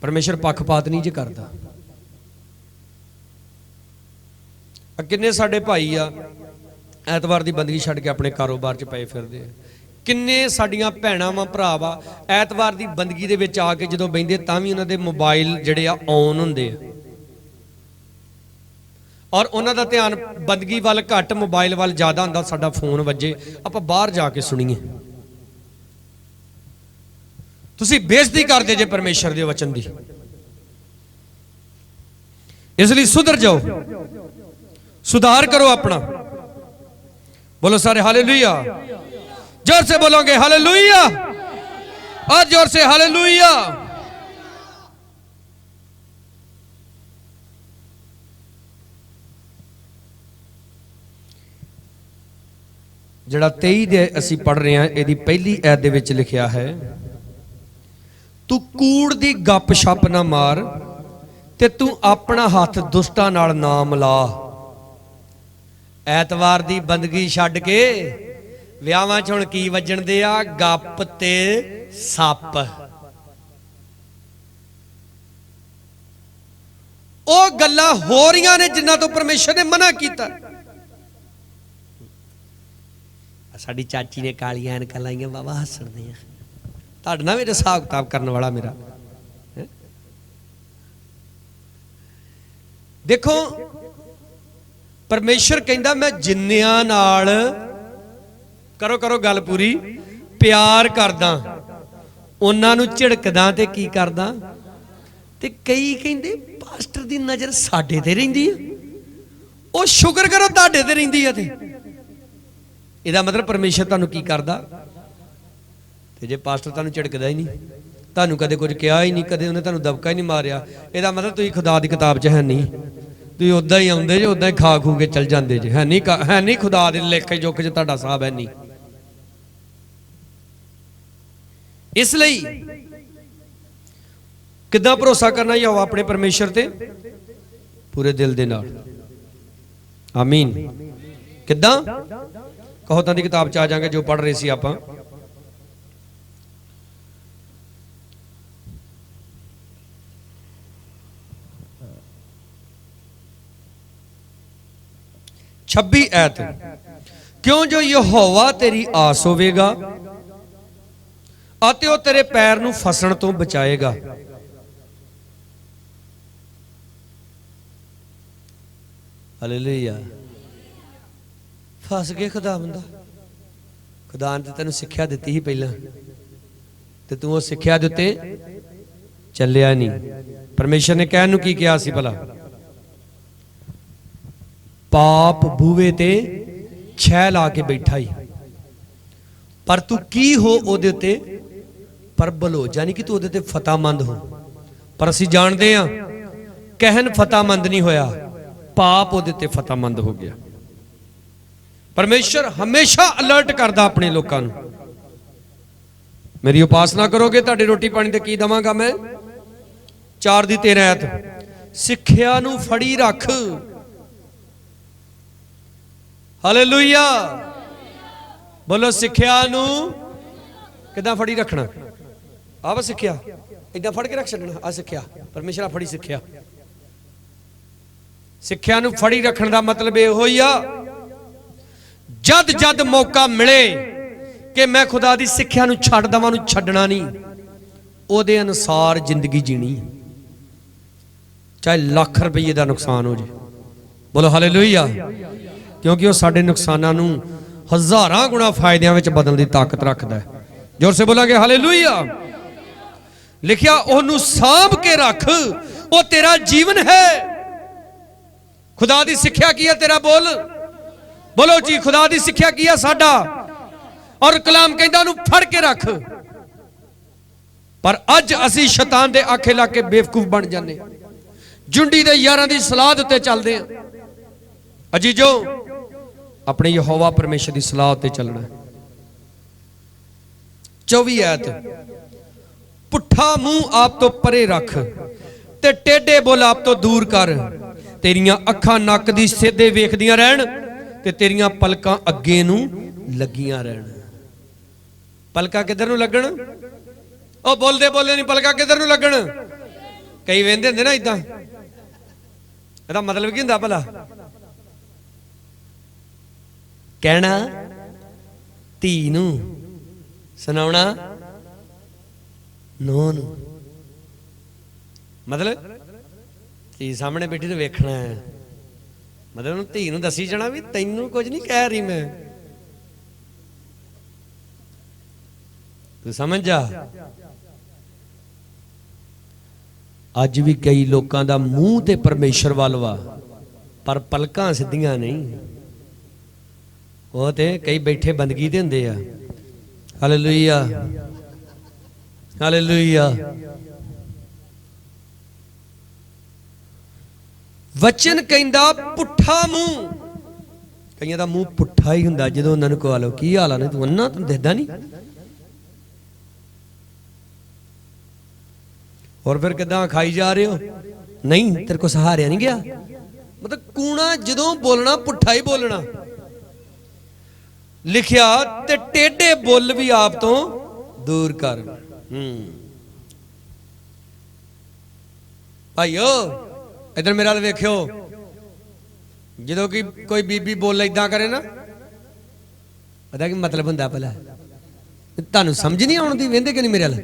ਪਰਮੇਸ਼ਰ ਪੱਖਪਾਤ ਨਹੀਂ ਜੇ ਕਰਦਾ। ਕਿੰਨੇ ਸਾਡੇ ਭਾਈ ਆ ਐਤਵਾਰ ਦੀ ਬੰਦਗੀ ਛੱਡ ਕੇ ਆਪਣੇ ਕਾਰੋਬਾਰ 'ਚ ਪਏ ਫਿਰਦੇ ਆ। ਕਿੰਨੇ ਸਾਡੀਆਂ ਭੈਣਾਂ ਵਾ ਭਰਾ ਵਾ ਐਤਵਾਰ ਦੀ ਬੰਦਗੀ ਦੇ ਵਿੱਚ ਆ ਕੇ ਜਦੋਂ ਬਹਿੰਦੇ ਤਾਂ ਵੀ ਉਹਨਾਂ ਦੇ ਮੋਬਾਈਲ ਜਿਹੜੇ ਆ ਔਨ ਹੁੰਦੇ ਆ ਔਰ ਉਹਨਾਂ ਦਾ ਧਿਆਨ ਬੰਦਗੀ ਵੱਲ ਘੱਟ ਮੋਬਾਈਲ ਵੱਲ ਜ਼ਿਆਦਾ ਹੁੰਦਾ। ਸਾਡਾ ਫੋਨ ਵੱਜੇ ਆਪਾਂ ਬਾਹਰ ਜਾ ਕੇ ਸੁਣੀਏ। ਤੁਸੀਂ ਬੇਇੱਜ਼ਤੀ ਕਰਦੇ ਜੇ ਪਰਮੇਸ਼ਰ ਦੇ ਵਚਨ ਦੀ। ਇਸ ਲਈ ਸੁਧਰ ਜਾਓ, सुधार करो अपना। बोलो सारे हालेलुया। जोर से बोलोगे हालेलुया, और जोर से हालेलुया। ਜਿਹੜਾ 23 ਦੇ ਅਸੀਂ ਪੜ ਰਹੇ ਹਾਂ ਇਹਦੀ ਪਹਿਲੀ ਐਤ ਦੇ ਵਿੱਚ ਲਿਖਿਆ ਹੈ, ਤੂੰ ਕੂੜ ਦੀ ਗੱਪ ਛੱਪ ਨਾ ਮਾਰ ਤੇ ਤੂੰ ਆਪਣਾ ਹੱਥ ਦੁਸ਼ਟਾਂ ਨਾਲ ਨਾ ਮਿਲਾ। ਐਤਵਾਰ ਦੀ ਬੰਦਗੀ ਛੱਡ ਕੇ ਵਿਆਹਾਂ 'ਚ ਹੁਣ ਕੀ ਵੱਜਣ ਦੇ ਆ? ਗੱਪ ਤੇ ਸੱਪ। ਉਹ ਗੱਲਾਂ ਹੋ ਰਹੀਆਂ ਨੇ ਜਿਨ੍ਹਾਂ ਤੋਂ ਪਰਮੇਸ਼ਰ ਨੇ ਮਨਾ ਕੀਤਾ। ਸਾਡੀ ਚਾਚੀ ਨੇ ਕਾਲੀਆਂ ਐਨਕਾਂ ਲਾਈਆਂ, ਬਾਬਾ ਹੱਸਣਦੇ ਆ। ਤੁਹਾਡੇ ਨਾਲ ਮੇਰੇ ਹਿਸਾਬ ਕਿਤਾਬ ਕਰਨ ਵਾਲਾ ਮੇਰਾ ਦੇਖੋ, परमेश्वर कहता मैं जिन्नियां नाल करो करो गल पूरी प्यार करदा, उन्हां नूं झिड़कदा ते की करदा। ते कई कहंदे पास्टर दी नज़र साडे ते रहिंदी है, ओ शुक्र करो तुहाडे ते रहिंदी है। ते इहदा मतलब परमेश्वर तुहानूं की करदा? ते जे पास्टर तुहानूं झिड़कदा ही नहीं, तुहानूं कदे कुछ कहा ही नहीं, कदे उन्हें तुहानूं दबका ही नहीं मारिया, इहदा मतलब तुसीं खुदा दी किताब 'च है नहीं। तुसीं उदां ही आउंदे जे, उदां ही खा खू के चल जांदे जे। है नहीं खुदा दे लेखे जोखे च तुहाडा साहब है नहीं। इसलिए किद्दां भरोसा करना जाओ अपने परमेश्वर ते पूरे दिल दे नाल। आमीन। किद्दां कहो तां दी किताब च आ जांगे जो पढ़ रहे सी आपां। छब्बी ऐत, क्यों जो यहोवा तेरी आस होवेगा ਅਤੇ ਉਹ तेरे पैर ਨੂੰ ਫਸਣ ਤੋਂ ਬਚਾਏਗਾ। ਹਾਲੇਲੂਇਆ। ਫਸ ਗਏ ਖੁਦਾ ਬੰਦਾ। ਖੁਦਾ ਨੇ ਤੈਨੂੰ ਸਿੱਖਿਆ ਦਿੱਤੀ ਸੀ ਪਹਿਲਾਂ ਤੇ ਤੂੰ ਉਹ ਸਿੱਖਿਆ ਦੇ ਉੱਤੇ ਚੱਲਿਆ ਨਹੀਂ। ਪਰਮੇਸ਼ਰ ਨੇ ਕਹਿਣ ਨੂੰ ਕੀ ਕਿਹਾ ਸੀ ਭਲਾ? पाप बूहे ते छह ला के बैठा ही, पर तू की हो ओदे ते प्रबल हो, यानी कि तू ओदे ते फतामंद हो। पर असीं जानदे हां कहन फतामंद नहीं होया, पाप ओदे ते फतामंद हो गया। परमेश्वर हमेशा अलर्ट करदा अपने लोकां नूं। मेरी उपासना करोगे तुहाडी रोटी पानी ते की दवांगा मैं? 4 ਦੀ 13 ऐत, सिक्ख्या नूं फड़ी रख। हालेलुया। बोलो सिक्ख्या नूं किदां फड़ी रखना? आ सिक्ख्या इदां फड़ के रख छड्डना। आ सिक्ख्या परमेश्वर फड़ी सिक्ख्या। सिक्ख्या नूं फड़ी रखण दा मतलब ये होई आ, जद जद मौका मिले कि मैं खुदा दी सिक्ख्या नूं छड्ड दवां, नूं छड्डना नहीं, ओदे अनुसार जिंदगी जीनी, चाहे लाख रुपये दा नुकसान हो जाए। बोलो हालेलुया। क्योंकि वह साडे नुकसानां नूं हज़ारां गुणा फायदियां विच बदलण दी ताकत रखदा है। जोर से बोलांगे हालेलुया। लिखिया ओनू सांभ के रख, वो तेरा जीवन है। खुदा दी सिक्ख्या की है तेरा? बोलो जी, खुदा दी सिक्ख्या की है साडा? और कलाम कहंदा ओनू फड़ के रख। पर अज असी शैतान दे आखे ला के बेवकूफ बन जाने, जुंडी दे यारां दी सलाह उत्ते चलदे हां। अजीजो, अपने यहोवा परमेश्वर दी सलाह उत्ते चलना। 24 आयत, पुट्ठा मुंह आप तो परे रख ते टेढ़े बोल आप तो दूर कर। तेरियां अखां नक दी सीधे वेखदियां रहन ते तेरियां पलकां अगे नूं लगियां रहन। पलकां किधर नूं लगण? ओ बोलदे नहीं, पलकां किधर नूं लगण? कई वेंदे हुंदे ना इदां। ਇਹਦਾ मतलब की हुंदा भला? कहना धी नूं, सुनाउणा नूं नूं। मतलब धी सामने बैठी तो वेखना है, मतलब धी नूं दसी जाना भी तैनूं कुछ नहीं कह रही मैं, तू समझ जा। अज भी कई लोगों का मूँह ते परमेश्वर वाल वा, पर पलकां सिद्धियां नहीं। वो ते कई बैठे बंदगी दे हुंदे आ। Hallelujah, hallelujah. वचन कहंदा पुट्ठा मूँह, कईयां दा मूँह पुट्ठा ही हुंदा। जदों उन्हां नूं कहा लो की हाल आ, तू अन्ना तैनूं दिखदा नहीं? और फिर किदां खाई जा रहे हो? नहीं, तेरे को सहारिया नहीं गया। मतलब कूणा जदों बोलना पुट्ठा ही बोलना। लिखिया ते टेढ़े बोल भी आप तो दूर कर। भाईओ इधर मेरे वाल वेखियो, जदों कि कोई बीबी बोल इदां करे ना, पता की मतलब हुंदा? भला तुहानूं समझ नहीं आउंदी? वेंदे क्यों नहीं मेरे वाल?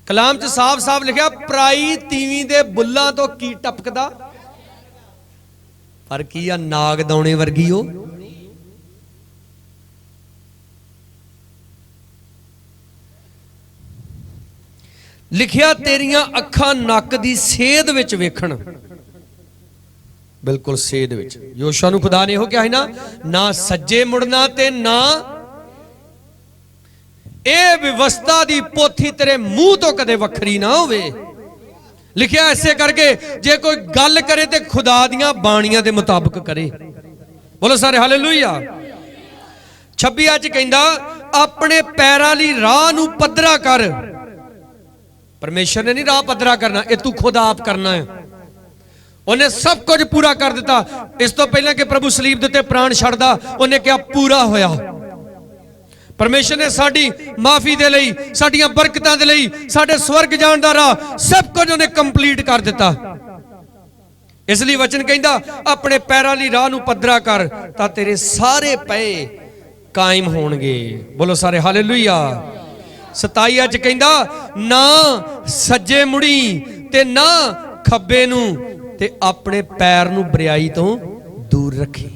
कलाम च साफ साफ लिखा, पराई तीवी दे बुल्लां तो की टपकदा, पर की आ नाग दौने वर्गी हो। लिखिया तेरियां अखां नक दी सेध विच वेखण। बिल्कुल सेध विच। योशुआ नूं खुदा ने इहो कहा ना, ना सज्जे मुड़ना ते ना ए व्यवस्था दी पोथी तेरे मुंह तो कदे वखरी ना होवे। लिखिया ऐसे करके जे कोई गल करे ते खुदा दियां बाणियां दे मुताबिक करे। बोलो सारे हालेलुया। 26 च कहंदा अपने पैरां लई राह नूं पद्धरा कर। परमेश्वर ने नहीं राह पद्धरा करना, ये तू खुद आप करना है। उन्हें सब कुछ पूरा कर दिता। इस तो पहले कि प्रभु सलीब दे उत्ते प्राण छड़दा, उन्हें क्या पूरा होया। परमेश्वर ने साडी माफी दे लई, साडियां बरकतां दे लई, साडे स्वर्ग जाण दा राह सब कुछ उन्हें कंप्लीट कर दिता। इसलिए वचन कहंदा अपने पैरां लई राह नूं पद्धरा कर, तां तेरे सारे पए कायम होणगे। बोलो सारे हालेलुया। 27 च कहंदा ना सज्जे मुड़ी ते ना खब्बे नूं, ते अपने पैर नूं बुराई तो दूर रखी।